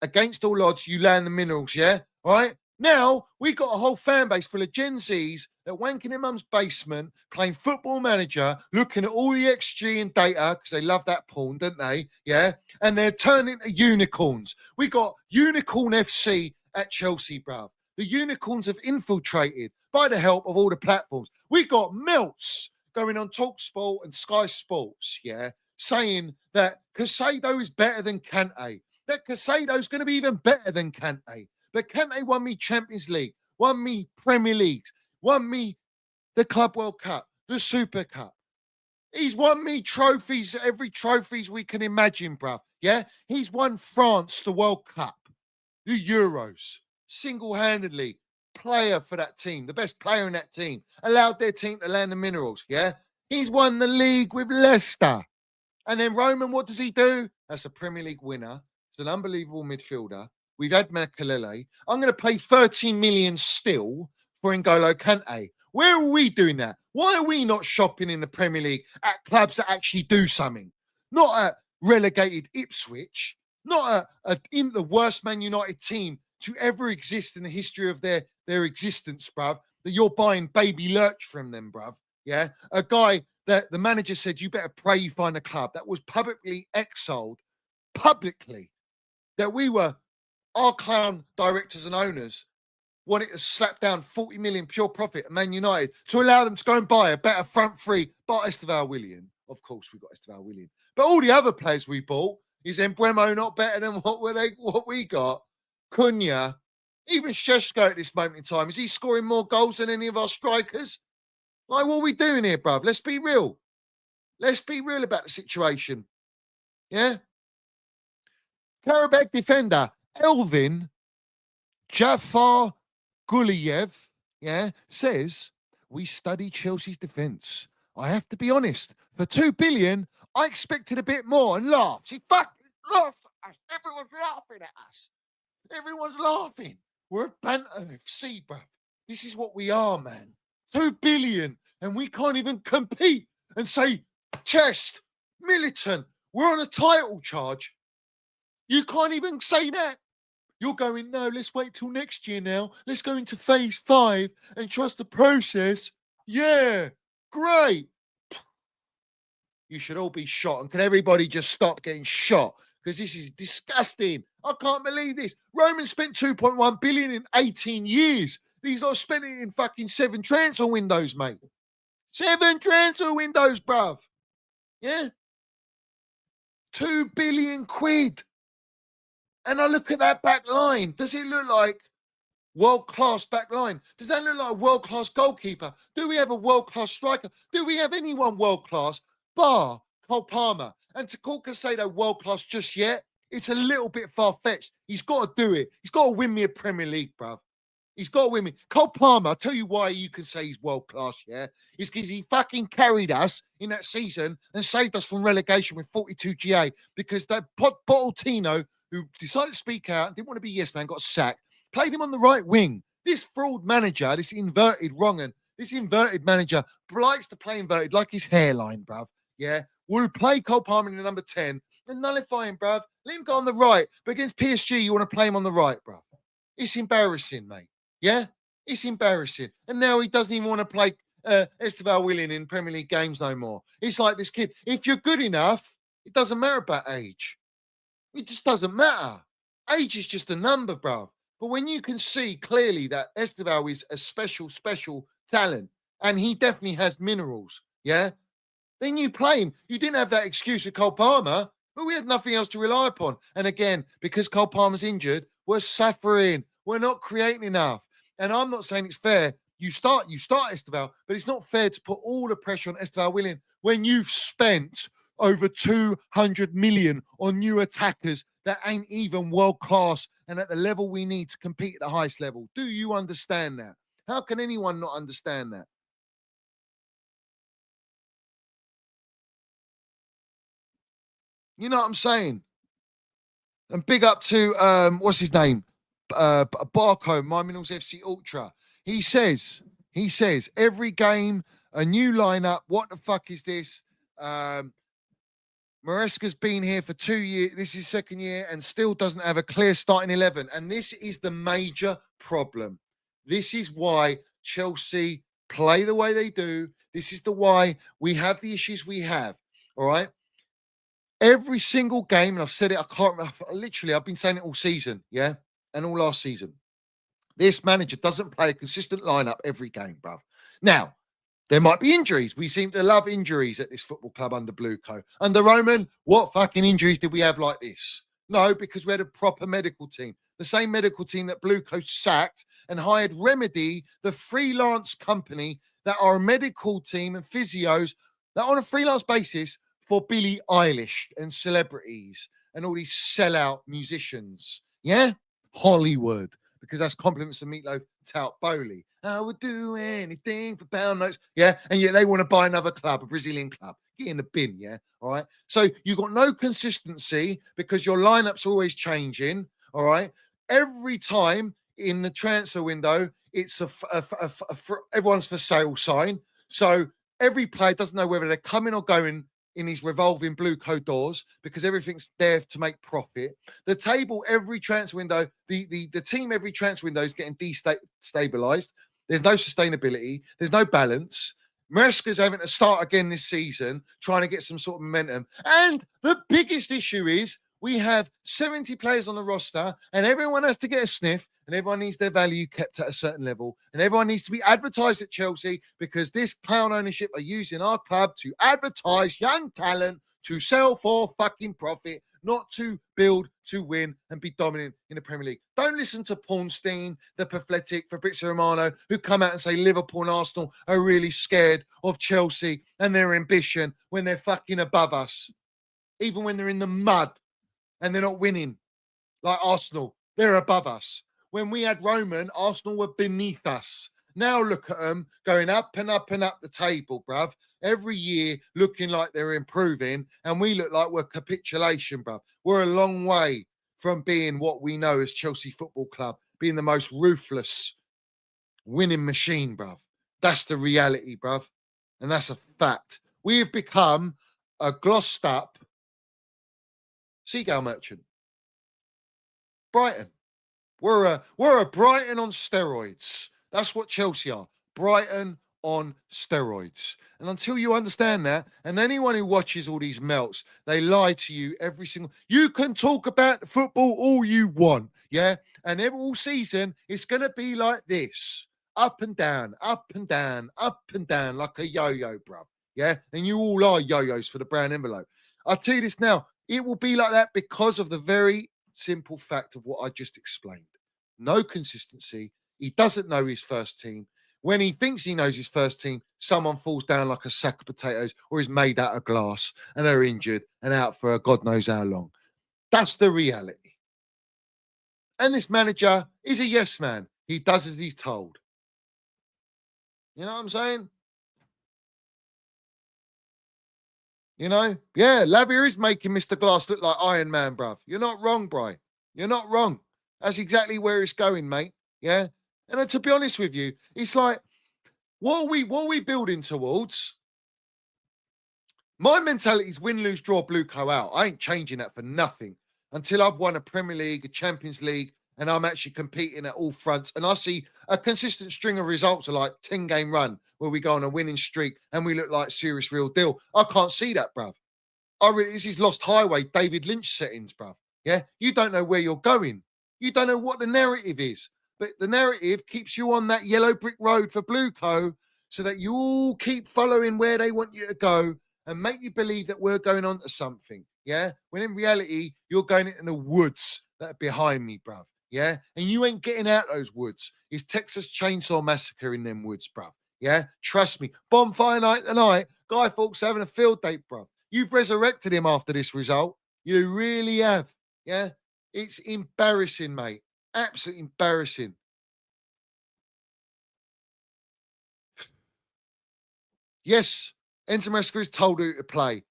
[SPEAKER 4] Against all odds, you land the minerals, yeah? All right? Now, we got a whole fan base full of Gen Zs that wanking in mum's basement, playing Football Manager, looking at all the XG and data, because they love that porn, don't they? Yeah? And they're turning into unicorns. We got Unicorn FC at Chelsea, bruv. The unicorns have infiltrated by the help of all the platforms. We got Melts going on TalkSport and Sky Sports, yeah, saying that Casado is better than Kante, that Casado's going to be even better than Kante. But Kante won me Champions League, won me Premier Leagues, won me the Club World Cup, the Super Cup. He's won me trophies, every trophies we can imagine, bruv. Yeah, he's won France the World Cup, the Euros, single-handedly. Player for that team, the best player in that team, allowed their team to land the minerals, yeah? He's won the league with Leicester. And then Roman, what does he do? That's a Premier League winner. It's an unbelievable midfielder. We've had Makelele. I'm going to pay 13 million still for N'Golo Kante. Where are we doing that? Why are we not shopping in the Premier League at clubs that actually do something? Not at relegated Ipswich, not in the worst Man United team to ever exist in the history of their existence, bruv, that you're buying Baby Lurch from them, bruv, yeah? A guy that the manager said, you better pray you find a club, that was publicly exiled, publicly, that our clown directors and owners wanted to slap down 40 million pure profit at Man United to allow them to go and buy a better front three, but Esteval Willian. Of course, we got Esteval Willian. But all the other players we bought, is Embuemo not better than what we got? Cunha, even Sheshko at this moment in time, is he scoring more goals than any of our strikers? Like, what are we doing here, bruv? Let's be real. Let's be real about the situation. Yeah? Qarabag defender, Elvin Jafar Guliev, yeah, says, we study Chelsea's defence. I have to be honest. For 2 billion, I expected a bit more and laughed. She fucking laughed at us. Everyone's laughing at us. Everyone's laughing. We're a banter FC, bruv. This is what we are, man. 2 billion, and we can't even compete and say, Chest, Militant, we're on a title charge. You can't even say that. You're going, no, let's wait till next year now. Let's go into phase 5 and trust the process. Yeah, great. You should all be shot. And can everybody just stop getting shot? Because this is disgusting. I can't believe this. Roman spent 2.1 billion in 18 years. These lot spent it in fucking 7 transfer windows, mate. 7 transfer windows, bruv. Yeah? 2 billion quid. And I look at that back line. Does it look like world-class back line? Does that look like a world-class goalkeeper? Do we have a world-class striker? Do we have anyone world-class bar Cole Palmer? And to call Casado world-class just yet, it's a little bit far-fetched. He's got to do it. He's got to win me a Premier League, bruv. He's got to win me. Cole Palmer, I'll tell you why you can say he's world-class, yeah? It's because he fucking carried us in that season and saved us from relegation with 42 GA because that Pochettino, who decided to speak out, didn't want to be yes man, got sacked, played him on the right wing. This fraud manager, this inverted manager likes to play inverted like his hairline, bruv. Yeah, will play Cole Palmer in the number 10 and nullify him, bruv. Let him go on the right. But against PSG, you want to play him on the right, bruv. It's embarrassing, mate. Yeah, it's embarrassing. And now he doesn't even want to play Esteval Willian in Premier League games no more. It's like this kid. If you're good enough, it doesn't matter about age. It just doesn't matter. Age is just a number, bruv. But when you can see clearly that Esteval is a special talent, and he definitely has minerals, yeah, then you play him. You didn't have that excuse with Cole Palmer, but we had nothing else to rely upon. And again, because Cole Palmer's injured, we're suffering. We're not creating enough. And I'm not saying it's fair. You start Esteval, but it's not fair to put all the pressure on Esteval Willian when you've spent over 200 million on new attackers that ain't even world class and at the level we need to compete at the highest level. Do you understand that? How can anyone not understand that? You know what I'm saying? And big up to what's his name? Barco, My Minerals FC Ultra. He says every game a new lineup. What the fuck is this? Maresca's been here for 2 years. This is his 2nd year and still doesn't have a clear starting 11. And this is the major problem. This is why Chelsea play the way they do. This is the why we have the issues we have. All right. Every single game, and I've said it, I can't remember, literally, I've been saying it all season, yeah, and all last season. This manager doesn't play a consistent lineup every game, bruv. Now, there might be injuries. We seem to love injuries at this football club under Blueco. Under Roman, what fucking injuries did we have like this? No, because we had a proper medical team. The same medical team that Blueco sacked and hired Remedy, the freelance company that are a medical team and physios that on a freelance basis for Billie Eilish and celebrities and all these sellout musicians. Yeah? Hollywood. Because that's compliments of Meatloaf tout Bowley. I would do anything for pound notes. Yeah? And yet they want to buy another club, a Brazilian club. Get in the bin, yeah? All right? So you've got no consistency because your lineups are always changing. All right? Every time in the transfer window, it's everyone's for sale sign. So every player doesn't know whether they're coming or going in these revolving Blueco doors because everything's there to make profit. The table every transfer window, the team every transfer window is getting destabilized. There's no sustainability. There's no balance. Maresca's having to start again this season, trying to get some sort of momentum. And the biggest issue is we have 70 players on the roster and everyone has to get a sniff and everyone needs their value kept at a certain level and everyone needs to be advertised at Chelsea because this clown ownership are using our club to advertise young talent to sell for fucking profit, not to build, to win and be dominant in the Premier League. Don't listen to Pornstein, the pathetic Fabrizio Romano, who come out and say Liverpool and Arsenal are really scared of Chelsea and their ambition when they're fucking above us, even when they're in the mud. And they're not winning like Arsenal. They're above us. When we had Roman, Arsenal were beneath us. Now look at them going up and up and up the table, bruv. Every year looking like they're improving, and we look like we're capitulation, bruv. We're a long way from being what we know as Chelsea Football Club, being the most ruthless winning machine, bruv. That's the reality, bruv. And that's a fact. We have become a glossed up seagull merchant. Brighton. We're a Brighton on steroids. That's what Chelsea are. Brighton on steroids. And until you understand that, and anyone who watches all these melts, they lie to you every single. You can talk about the football all you want, yeah? And all season, it's going to be like this. Up and down, up and down, up and down, like a yo-yo, bruv. Yeah? And you all are yo-yos for the brown envelope. I'll tell you this now. It will be like that because of the very simple fact of what I just explained. No consistency. He doesn't know his first team. When he thinks he knows his first team, someone falls down like a sack of potatoes or is made out of glass and they're injured and out for God knows how long. That's the reality. And this manager is a yes man. He does as he's told. You know what I'm saying? You know? Yeah, Lavia is making Mr. Glass look like Iron Man, bruv. You're not wrong, Bri. You're not wrong. That's exactly where it's going, mate. Yeah? And to be honest with you, it's like, what are we building towards? My mentality is win, lose, draw, blue co out. I ain't changing that for nothing until I've won a Premier League, a Champions League, and I'm actually competing at all fronts. And I see a consistent string of results of like 10-game run where we go on a winning streak and we look like serious real deal. I can't see that, bruv. This is Lost Highway, David Lynch settings, bruv. Yeah? You don't know where you're going. You don't know what the narrative is. But the narrative keeps you on that yellow brick road for Blueco so that you all keep following where they want you to go and make you believe that we're going on to something. Yeah? When in reality, you're going into the woods that are behind me, bruv. Yeah? And you ain't getting out those woods. It's Texas Chainsaw Massacre in them woods, bruv. Yeah? Trust me. Bonfire night tonight. Guy Fawkes having a field date, bruv. You've resurrected him after this result. You really have. Yeah? It's embarrassing, mate. Absolutely embarrassing. Yes, Enzo Maresca is told who to play.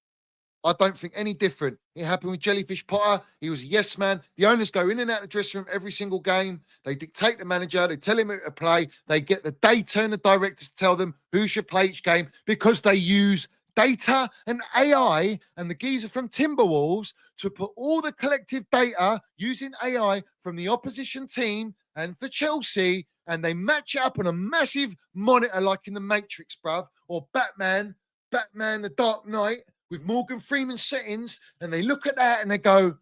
[SPEAKER 4] I don't think any different. It happened with Jellyfish Potter. He was a yes man. The owners go in and out of the dressing room every single game. They dictate the manager. They tell him who to play. They get the data and the directors to tell them who should play each game because they use data and AI and the geezer from Timberwolves to put all the collective data using AI from the opposition team and for Chelsea, and they match it up on a massive monitor like in the Matrix, bruv, or Batman, the Dark Knight with Morgan Freeman settings, and they look at that and they go,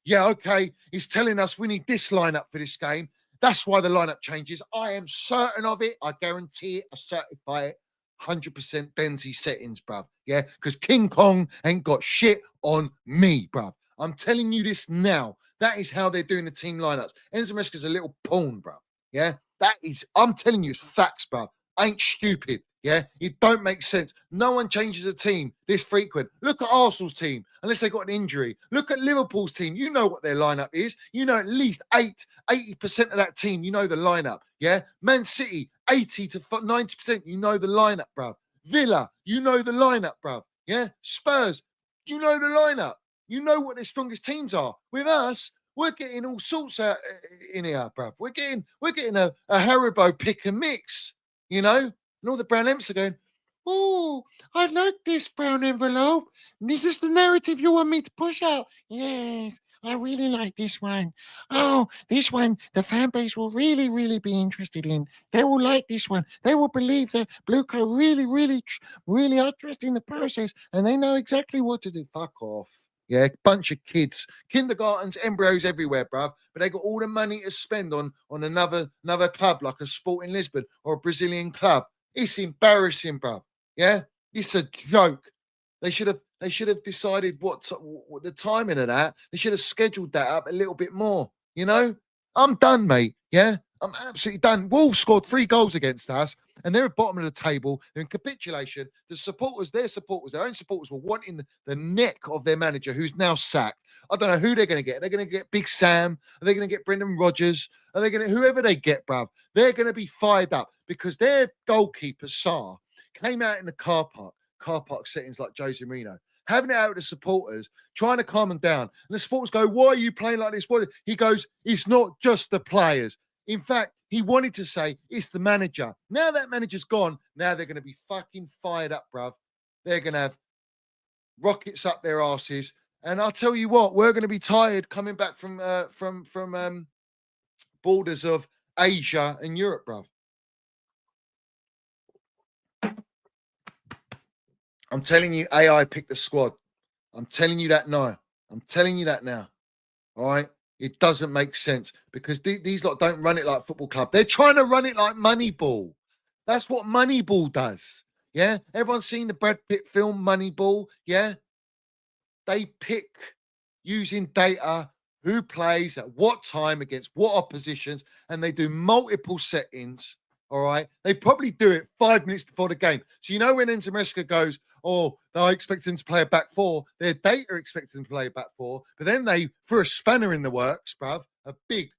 [SPEAKER 4] yeah, okay, he's telling us we need this lineup for this game. That's why the lineup changes. I am certain of it. I guarantee it. I certify it. 100% Benzi settings, bruv. Yeah, because King Kong ain't got shit on me, bruv. I'm telling you this now. That is how they're doing the team lineups. Enzo Maresca's a little pawn, bruv. Yeah, that is, I'm telling you, it's facts, bruv. Ain't stupid. Yeah, it don't make sense. No one changes a team this frequent. Look at Arsenal's team, unless they got an injury. Look at Liverpool's team. You know what their lineup is. You know at least 80% of that team. You know the lineup. Yeah, Man City, 80 to 90%. You know the lineup, bruv. Villa, you know the lineup, bruv. Yeah, Spurs, you know the lineup. You know what their strongest teams are. With us, we're getting all sorts out in here, bruv. We're getting a Haribo pick and mix, you know. And all the brown imps are going, oh, I like this brown envelope. Is this the narrative you want me to push out? Yes, I really like this one. Oh, this one, the fan base will really, really be interested in. They will like this one. They will believe that Blueco really are trusting the process and they know exactly what to do. Fuck off. Yeah, bunch of kids, kindergartens, embryos everywhere, bruv. But they got all the money to spend on another club like a Sporting Lisbon or a Brazilian club. It's embarrassing, bruv. Yeah, it's a joke. They should have decided what the timing of that. They should have scheduled that up a little bit more. You know, I'm done, mate. Yeah, I'm absolutely done. Wolves scored 3 goals against us, and they're at the bottom of the table. They're in capitulation. The supporters, their own supporters, were wanting the neck of their manager, who's now sacked. I don't know who they're going to get. They're going to get Big Sam. Are they going to get Brendan Rodgers? Are they going to whoever they get, bruv? They're going to be fired up because their goalkeeper Sarr came out in the car park settings like Jose Mourinho, having it out with the supporters, trying to calm them down. And the supporters go, "Why are you playing like this?" He goes, "It's not just the players." In fact, he wanted to say it's the manager. Now that manager's gone, now they're going to be fucking fired up, bruv. They're going to have rockets up their asses. And I'll tell you what, we're going to be tired coming back from borders of Asia and Europe, bruv. I'm telling you, AI picked the squad. I'm telling you that now. I'm telling you that now. All right? It doesn't make sense because these lot don't run it like football club. They're trying to run it like Moneyball. That's what Moneyball does. Yeah? Everyone's seen the Brad Pitt film Moneyball? Yeah? They pick using data who plays at what time against what oppositions, and they do multiple settings. All right. They probably do it 5 minutes before the game. So, you know, when Enzo Maresca goes, "Oh, I expect him to play a back 4, their data expects him to play a back 4. But then they threw a spanner in the works, bruv, a big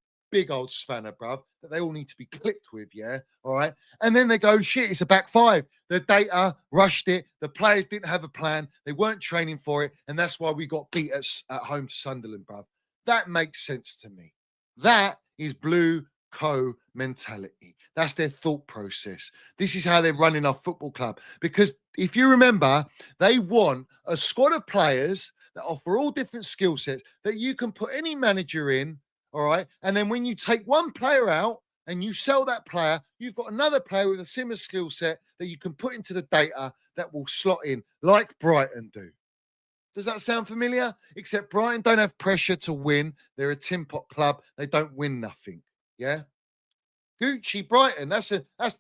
[SPEAKER 4] old spanner, bruv, that they all need to be clipped with. Yeah. All right. And then they go, "Shit, it's a back 5. The data rushed it. The players didn't have a plan. They weren't training for it. And that's why we got beat at home to Sunderland, bruv." That makes sense to me. That is blue co mentality. That's their thought process. This is how they're running our football club. Because if you remember, they want a squad of players that offer all different skill sets that you can put any manager in. All right. And then when you take one player out and you sell that player, you've got another player with a similar skill set that you can put into the data that will slot in like Brighton do. Does that sound familiar? Except Brighton don't have pressure to win. They're a tin pot club. They don't win nothing. Yeah. Gucci Brighton. That's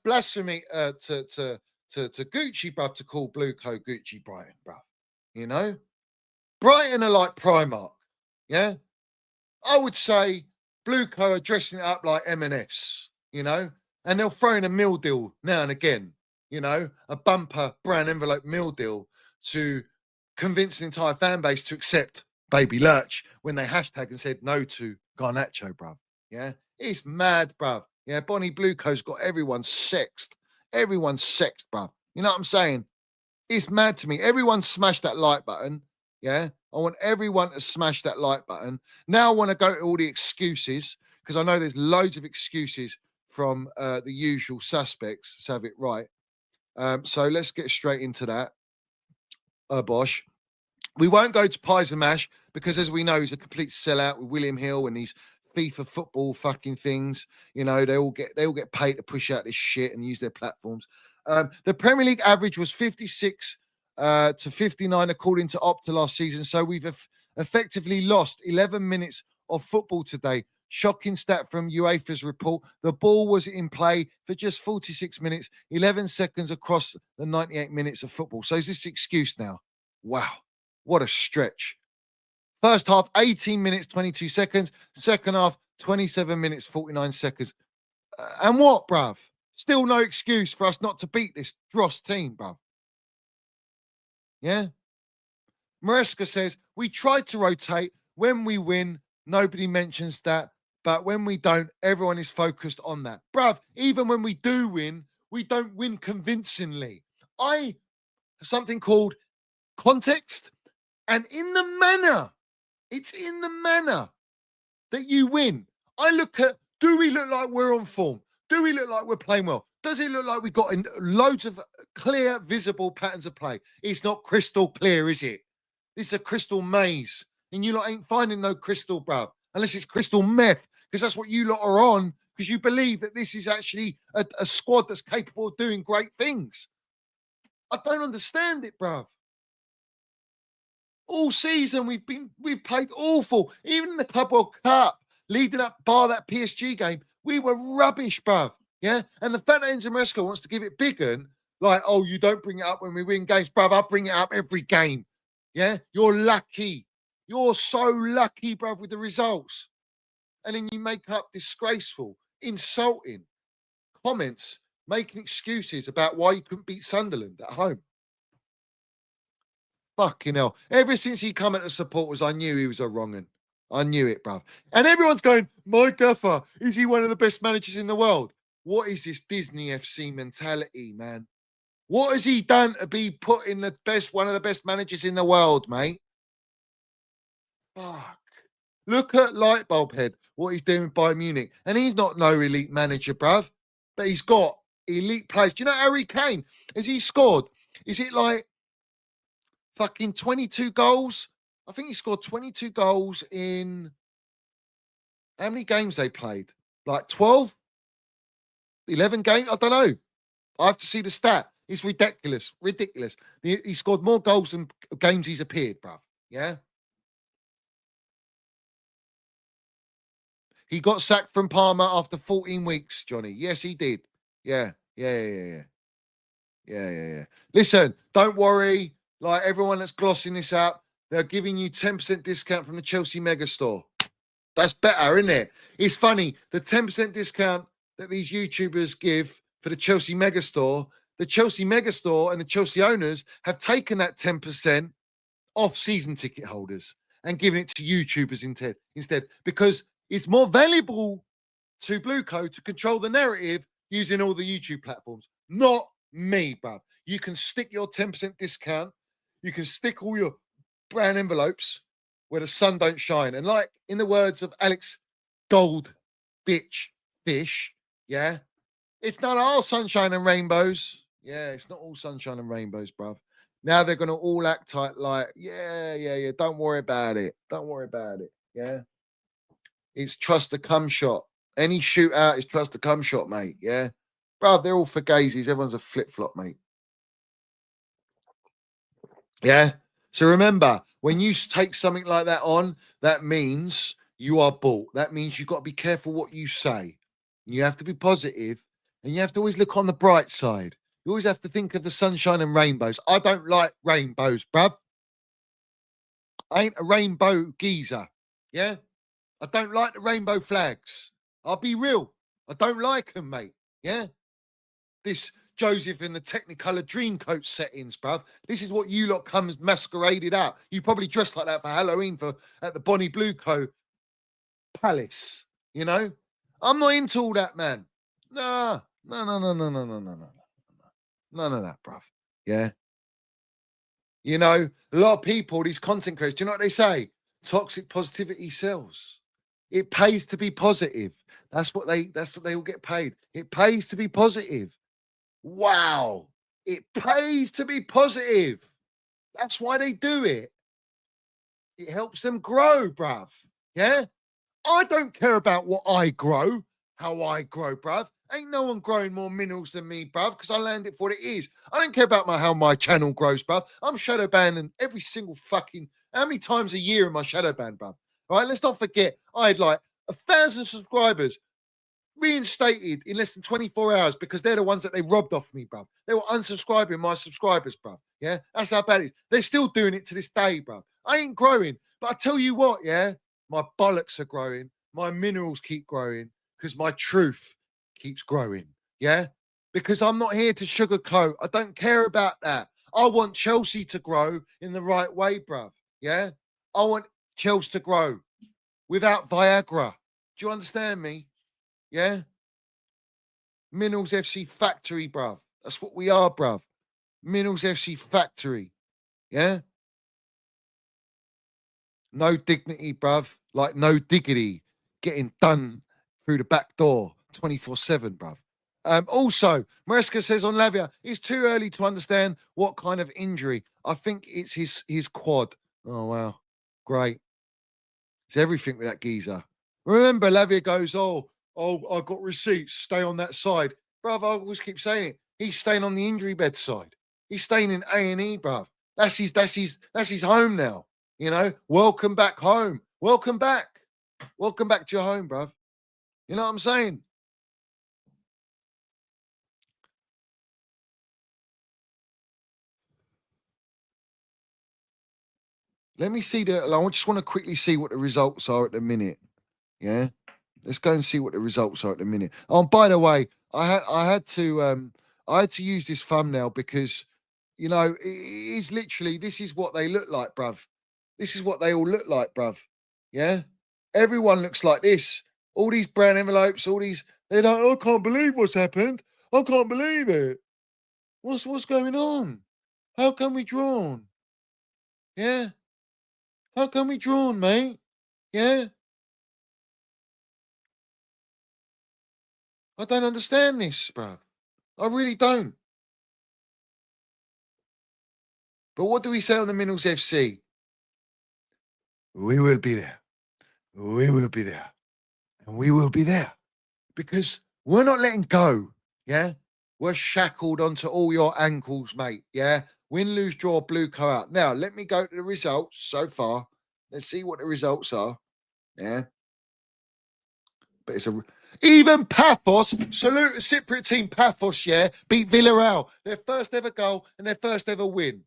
[SPEAKER 4] blasphemy to Gucci, bruv, to call Blueco Gucci Brighton, bruv. You know? Brighton are like Primark. Yeah. I would say Blueco are dressing it up like M&S, you know, and they'll throw in a meal deal now and again, you know, a bumper brown envelope meal deal to convince the entire fan base to accept Baby Lurch when they hashtag and said no to Garnacho, bruv. Yeah. It's mad, bruv. Yeah, Bonnie Blueco's got everyone sexed. Everyone's sexed, bruv. You know what I'm saying? It's mad to me. Everyone smash that like button. Yeah, I want everyone to smash that like button. Now I want to go to all the excuses because I know there's loads of excuses from the usual suspects. Let's have it right. So let's get straight into that. Bosh. We won't go to Pies and Mash because, as we know, he's a complete sellout with William Hill and these FIFA football fucking things. You know, they all get paid to push out this shit and use their platforms. The Premier League average was 56 to 59 according to Opta last season. So we've effectively lost 11 minutes of football today. Shocking stat from UEFA's report. The ball was in play for just 46 minutes, 11 seconds across the 98 minutes of football. So is this excuse now? Wow, what a stretch. First half, 18 minutes, 22 seconds. Second half, 27 minutes, 49 seconds. And what, bruv? Still no excuse for us not to beat this dross team, bruv. Yeah? Maresca says, we tried to rotate. When we win, nobody mentions that. But when we don't, everyone is focused on that. Bruv, even when we do win, we don't win convincingly. Something called context, and in the manner, it's in the manner that you win. I look at, do we look like we're on form? Do we look like we're playing well? Does it look like we've got loads of clear, visible patterns of play? It's not crystal clear, is it? This is a crystal maze. And you lot ain't finding no crystal, bruv. Unless it's crystal meth. Because that's what you lot are on. Because you believe that this is actually a squad that's capable of doing great things. I don't understand it, bruv. All season we've played awful. Even in the Club World Cup, leading up, bar that PSG game, we were rubbish, bruv. Yeah, and the fact that Enzo Maresca wants to give it big and like, oh, you don't bring it up when we win games, bruv. I bring it up every game. Yeah, you're lucky. You're so lucky, bruv, with the results. And then you make up disgraceful. insulting comments, making excuses about why you couldn't beat Sunderland at home. Fucking hell. Ever since he come at the supporters, I knew he was a wrong un. I knew it, bruv. And everyone's going, my gaffer, is he one of the best managers in the world? What is this Disney FC mentality, man? What has he done to be put in one of the best managers in the world, mate? Fuck. Look at Lightbulb Head, what he's doing by Munich. And he's not no elite manager, bruv. But he's got elite players. Do you know Harry Kane? Has he scored? Is it like fucking 22 goals? I think he scored 22 goals in how many games they played? Like 12? 11 games? I don't know. I have to see the stat. It's ridiculous. Ridiculous. He scored more goals than games he's appeared, bruv. Yeah? He got sacked from Parma after 14 weeks, Johnny. Yes, he did. Yeah. Listen, don't worry. Like everyone that's glossing this out, they're giving you 10% discount from the Chelsea Megastore. That's better, isn't it? It's funny. The 10% discount that these YouTubers give for the Chelsea Megastore, the Chelsea Megastore and the Chelsea owners have taken that 10% off season ticket holders and given it to YouTubers instead because it's more valuable to Blueco to control the narrative using all the YouTube platforms. Not me, bruv. You can stick your 10% discount. You can stick all your brown envelopes where the sun don't shine. And like in the words of Alex Gold Bitch Fish, yeah, it's not all sunshine and rainbows. Yeah, it's not all sunshine and rainbows, bruv. Now they're going to all act like, yeah. Don't worry about it. Don't worry about it. Yeah. It's trust the cum shot. Any shootout is trust the cum shot, mate. Yeah. Bruv, they're all for gazies. Everyone's a flip-flop, mate. Yeah. So remember, when you take something like that on, that means you are bought. That means you've got to be careful what you say. You have to be positive, and you have to always look on the bright side. You always have to think of the sunshine and rainbows. I don't like rainbows, bruv. I ain't a rainbow geezer. Yeah. I don't like the rainbow flags. I'll be real. I don't like them, mate. Yeah. This Joseph in the Technicolor Dreamcoat settings, bruv. This is what you lot comes masqueraded out. You probably dressed like that for Halloween at the Bonnie Blueco Palace. You know? I'm not into all that, man. No. None of that, bruv. Yeah. You know, a lot of people, these content creators, do you know what they say? Toxic positivity sells. It pays to be positive. That's what they will get paid. It pays to be positive. Wow. It pays to be positive. That's why they do it. It helps them grow, bruv. Yeah? I don't care about what I grow, how I grow, bruv. Ain't no one growing more minerals than me, bruv, because I land it for what it is. I don't care about how my channel grows, bruv. I'm shadow banning every single fucking... How many times a year am I shadow banned, bruv? All right, let's not forget, I had like 1,000 subscribers reinstated in less than 24 hours because they're the ones that they robbed off me, bruv. They were unsubscribing my subscribers, bruv. Yeah, that's how bad it is. They're still doing it to this day, bruv. I ain't growing, but I tell you what, yeah, my bollocks are growing. My minerals keep growing because my truth keeps growing. Yeah, because I'm not here to sugarcoat. I don't care about that. I want Chelsea to grow in the right way, bruv. Yeah, I want Chelsea to grow without Viagra. Do you understand me? Yeah? Minerals FC Factory, bruv. That's what we are, bruv. Minerals FC Factory. Yeah? No dignity, bruv. Like no diggity. Getting done through the back door 24/7, bruv. Also, Maresca says on Lavia, it's too early to understand what kind of injury. I think it's his quad. Oh, wow. Great. It's everything with that geezer. Remember, Lavia goes, oh, I got receipts. Stay on that side. Bruv, I always keep saying it. He's staying on the injury bed side. He's staying in A&E, bruv. That's his home now. You know, welcome back home. Welcome back. Welcome back to your home, bruv. You know what I'm saying? Let me see I just want to quickly see what the results are at the minute. Yeah. Let's go and see what the results are at the minute. Oh, and by the way, I had to use this thumbnail because, you know, it is literally, this is what they look like, bruv. This is what they all look like, bruv. Yeah, everyone looks like this. All these brown envelopes, all these. They're like, I can't believe what's happened. I can't believe it. What's going on? How come we drawn? Yeah. How come we drawn, mate? Yeah. I don't understand this, bro. I really don't. But what do we say on the Minerals FC? We will be there. We will be there. And we will be there. Because we're not letting go. Yeah. We're shackled onto all your ankles, mate. Yeah. Win, lose, draw, blue go out. Now, let me go to the results so far. Let's see what the results are. Yeah. But it's even Paphos, salute the Cypriot team Paphos, yeah, beat Villarreal. Their first ever goal and their first ever win.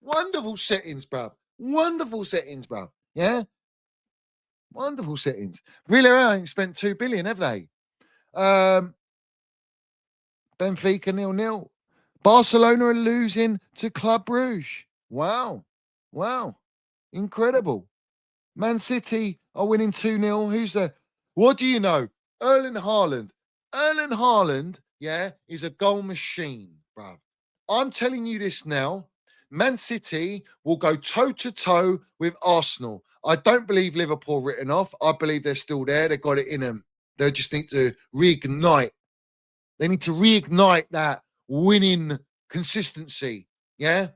[SPEAKER 4] Wonderful settings, bruv. Wonderful settings, bruv. Yeah. Wonderful settings. Villarreal ain't spent 2 billion, have they? Benfica 0-0. Barcelona are losing to Club Brugge. Wow. Wow. Incredible. Man City are winning 2-0. Who's the... What do you know? Erling Haaland. Erling Haaland, yeah, is a goal machine, bruv. I'm telling you this now. Man City will go toe-to-toe with Arsenal. I don't believe Liverpool written off. I believe they're still there. They've got it in them. They just need to reignite. They need to reignite that winning consistency, yeah,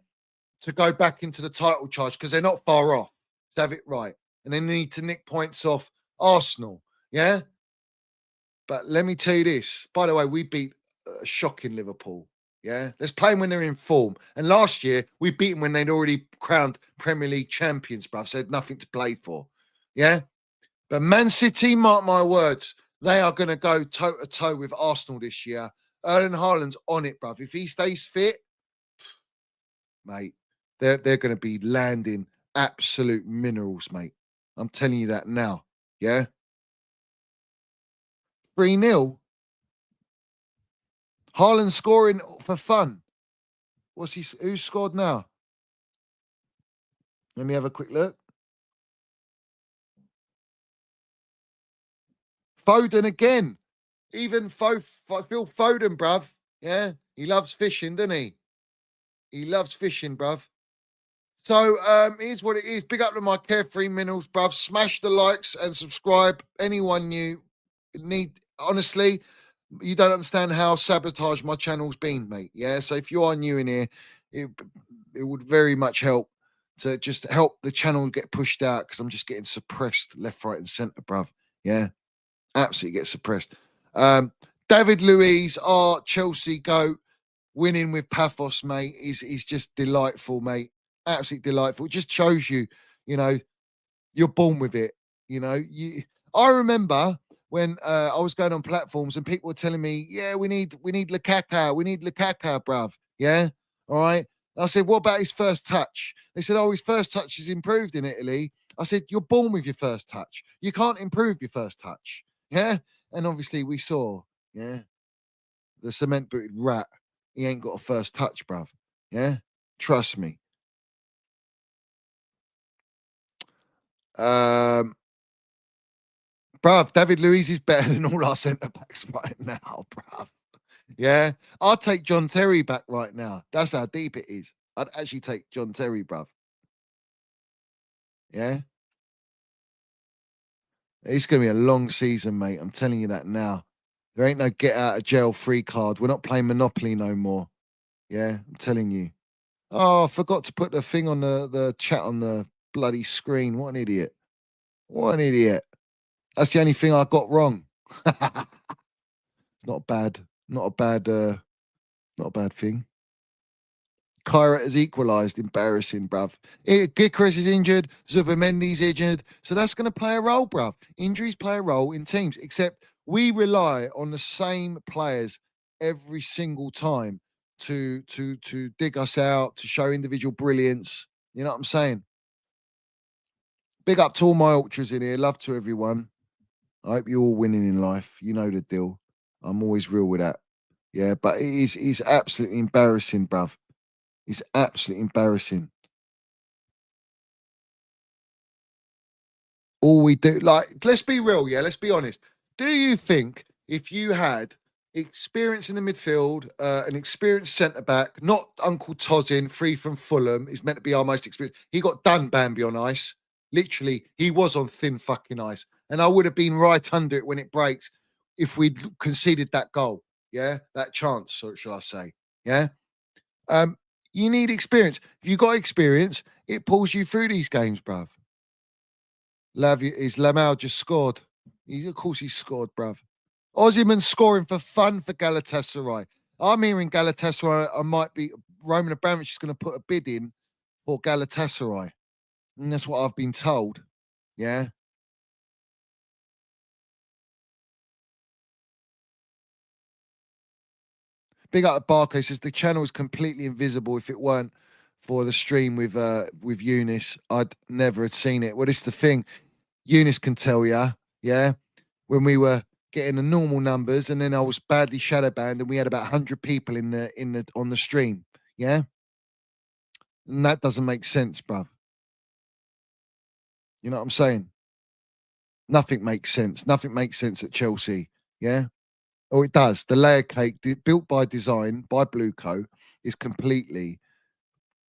[SPEAKER 4] to go back into the title charge because they're not far off. To have it right. And they need to nick points off Arsenal, yeah? But let me tell you this. By the way, we beat shocking Liverpool, yeah? Let's play them when they're in form. And last year, we beat them when they'd already crowned Premier League champions, bruv. So they had nothing to play for, yeah? But Man City, mark my words, they are going to go toe-to-toe with Arsenal this year. Erling Haaland's on it, bruv. If he stays fit, mate, they're going to be landing absolute minerals, mate. I'm telling you that now, yeah? 3-0. Haaland scoring for fun. Who's scored now? Let me have a quick look. Foden again. Even Phil Foden, bruv. Yeah, he loves fishing, doesn't he? He loves fishing, bruv. So here's what it is. Big up to my Carefree Minerals, bruv. Smash the likes and subscribe. Anyone new honestly, you don't understand how sabotaged my channel's been, mate. Yeah. So if you are new in here, it would very much help to just help the channel get pushed out because I'm just getting suppressed left, right, and centre, bruv. Yeah. Absolutely get suppressed. David Luiz, our Chelsea goat, winning with Paphos, mate, is just delightful, mate. Absolutely delightful. It just shows you, you know, you're born with it. You know, I remember when I was going on platforms and people were telling me, yeah, we need Lukaku, bruv. Yeah. All right. And I said, what about his first touch? They said, oh, his first touch is improved in Italy. I said, you're born with your first touch. You can't improve your first touch. Yeah. And obviously we saw, yeah, the cement booted rat. He ain't got a first touch, bruv. Yeah. Trust me. Bruv, David Luiz is better than all our centre backs right now, bruv. Yeah, I'll take John Terry back right now. That's how deep it is. I'd actually take John Terry, bruv. Yeah, it's going to be a long season, mate. I'm telling you that now. There ain't no get out of jail free card. We're not playing Monopoly no more. Yeah, I'm telling you. Oh, I forgot to put the thing on the chat on the bloody screen. What an idiot. What an idiot. That's the only thing I got wrong. It's not a bad thing. Kyra has equalised. Embarrassing, bruv. Gikris is injured. Zubamendi's injured. So that's going to play a role, bruv. Injuries play a role in teams, except we rely on the same players every single time to dig us out, to show individual brilliance. You know what I'm saying? Big up to all my ultras in here. Love to everyone. I hope you're all winning in life. You know the deal. I'm always real with that. Yeah, but it's absolutely embarrassing, bruv. It's absolutely embarrassing. All we do, like, let's be real, yeah, let's be honest. Do you think if you had experience in the midfield, an experienced centre back, not Uncle Tosin, free from Fulham, is meant to be our most experienced? He got done Bambi on ice. Literally, he was on thin fucking ice, and I would have been right under it when it breaks if we'd conceded that goal. Yeah, that chance, or shall I say? Yeah. You need experience. If you got experience, it pulls you through these games, bruv. Is Lamau just scored? Of course he scored, bruv. Osimhen's scoring for fun for Galatasaray. I'm hearing Galatasaray, Roman Abramovich is going to put a bid in for Galatasaray. And that's what I've been told. Yeah. Big up Barco says the channel is completely invisible. If it weren't for the stream with Eunice, I'd never have seen it. Well, this is the thing. Eunice can tell you, yeah, when we were getting the normal numbers, and then I was badly shadow banned, and we had about 100 people on the stream, yeah, and that doesn't make sense, bruv. You know what I'm saying? Nothing makes sense. Nothing makes sense at Chelsea, yeah. Oh, it does. The layer cake built by design by Blueco is completely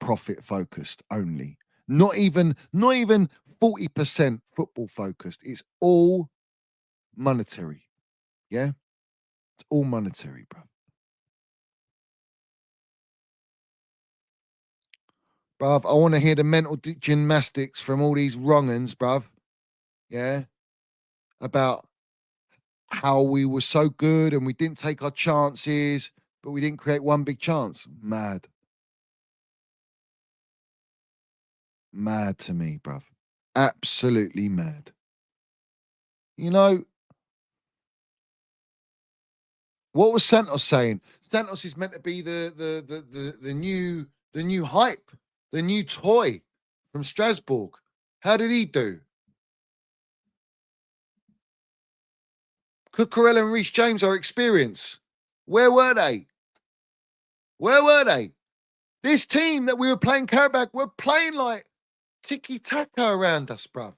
[SPEAKER 4] profit focused only. Not even 40% football focused. It's all monetary. Yeah? It's all monetary, bro. Bruv, I want to hear the mental gymnastics from all these wrong-uns, bruv. Yeah? About how we were so good and we didn't take our chances, but we didn't create one big chance. Mad. Mad to me, bruv. Absolutely mad. You know, what was Santos saying? Santos is meant to be the new hype, the new toy from Strasbourg. How did he do? Cucurella and Reece James are experienced. Where were they? Where were they? This team that we were playing Qarabag were playing like tiki-taka around us, bruv.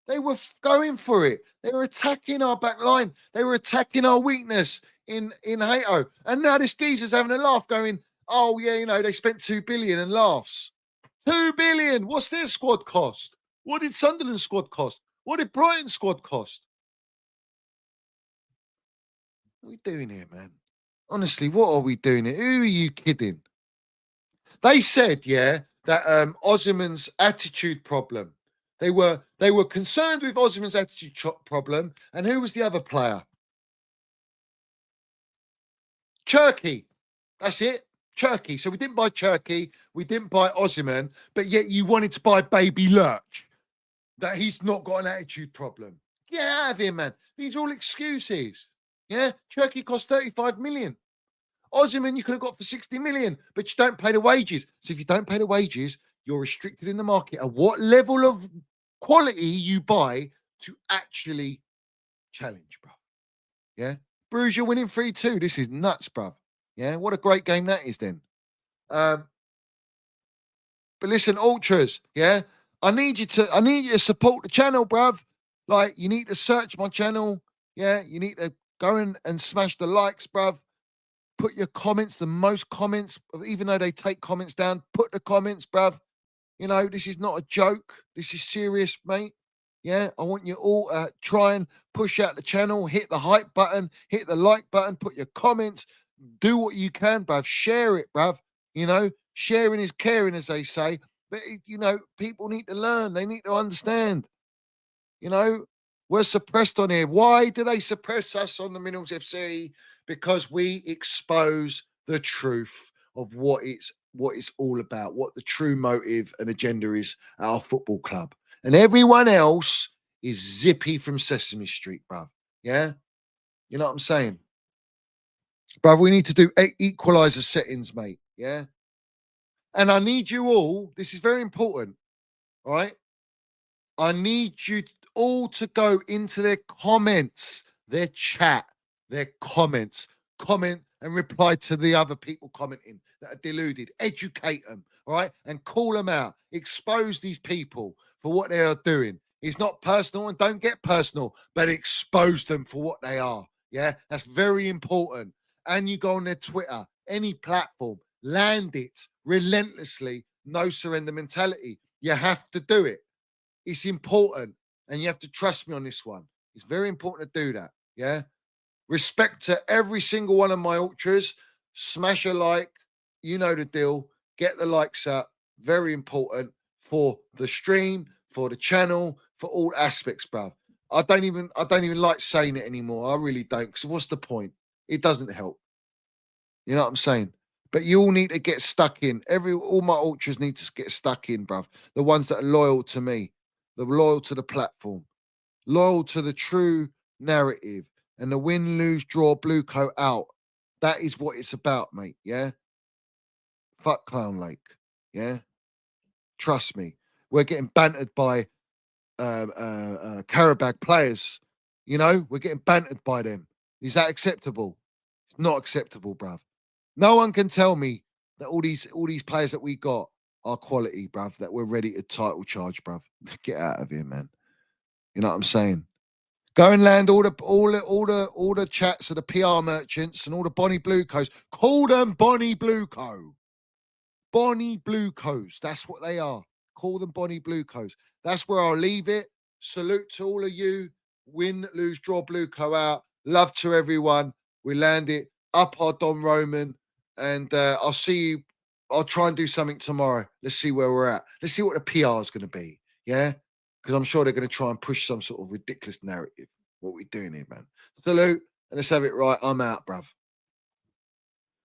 [SPEAKER 4] They were going for it. They were attacking our back line. They were attacking our weakness in Hato. And now this geezer's having a laugh going, oh, yeah, you know, they spent 2 billion and laughs. 2 billion. What's their squad cost? What did Sunderland's squad cost? What did Brighton's squad cost? What are we doing here, man? Honestly, what are we doing here? Who are you kidding? They said, yeah, that Osimhen's attitude problem. They were concerned with Osimhen's attitude problem. And who was the other player? Cherky. That's it. Cherky. So we didn't buy Cherky. We didn't buy Osimhen. But yet you wanted to buy Baby Lurch. That he's not got an attitude problem. Get out of here, man. These are all excuses. Yeah? Cherky cost 35 million. Osimhen you could have got for 60 million, but you don't pay the wages. So if you don't pay the wages, you're restricted in the market at what level of quality you buy to actually challenge, bro. Yeah? Bruges, you're winning 3-2. This is nuts, bro. Yeah? What a great game that is then. But listen, ultras, yeah? I need you to support the channel, bruv. Like, you need to search my channel. Yeah? You need to go in and smash the likes, bruv. Put your comments, the most comments, even though they take comments down, put the comments, bruv. You know, this is not a joke. This is serious, mate. Yeah, I want you all try and push out the channel, hit the hype button, hit the like button, put your comments, do what you can, bruv. Share it, bruv. You know, sharing is caring, as they say. But, you know, people need to learn. They need to understand. You know, we're suppressed on here. Why do they suppress us on the Minerals FC? Because we expose the truth of what it's all about, what the true motive and agenda is at our football club. And everyone else is zippy from Sesame Street, bruv. Yeah? You know what I'm saying? Bruv, we need to do equalizer settings, mate. Yeah? And I need you all, this is very important, all right? I need you all to go into their comments, their chat, their comments, comment and reply to the other people commenting that are deluded. Educate them, all right? And call them out. Expose these people for what they are doing. It's not personal, and don't get personal, but expose them for what they are. Yeah, that's very important. And you go on their Twitter, any platform, land it relentlessly, no surrender mentality. You have to do it. It's important, and you have to trust me on this one. It's very important to do that. Yeah. Respect to every single one of my ultras. Smash a like. You know the deal. Get the likes up. Very important for the stream, for the channel, for all aspects, bruv. I don't even like saying it anymore. I really don't. Because what's the point? It doesn't help. You know what I'm saying? But you all need to get stuck in. All my ultras need to get stuck in, bruv. The ones that are loyal to me, they're loyal to the platform, loyal to the true narrative, and the win, lose, draw, blue coat out. That is what it's about, mate. Yeah. Fuck Clown Lake. Yeah. Trust me. We're getting bantered by Qarabag players. You know, we're getting bantered by them. Is that acceptable? It's not acceptable, bruv. No one can tell me that all these players that we got are quality, bruv, that we're ready to title charge, bruv. Get out of here, man. You know what I'm saying? Go and land all the chats of the PR merchants and all the Bonnie Bluecos. Call them Bonnie Blueco. Bonnie Bluecos. That's what they are. Call them Bonnie Bluecos. That's where I'll leave it. Salute to all of you. Win, lose, draw, Blueco out. Love to everyone. We land it. Up our Don Roman. And I'll see you. I'll try and do something tomorrow. Let's see where we're at. Let's see what the PR is going to be. Yeah? Because I'm sure they're going to try and push some sort of ridiculous narrative. What we doing here, man? Salute. And let's have it right. I'm out, bruv.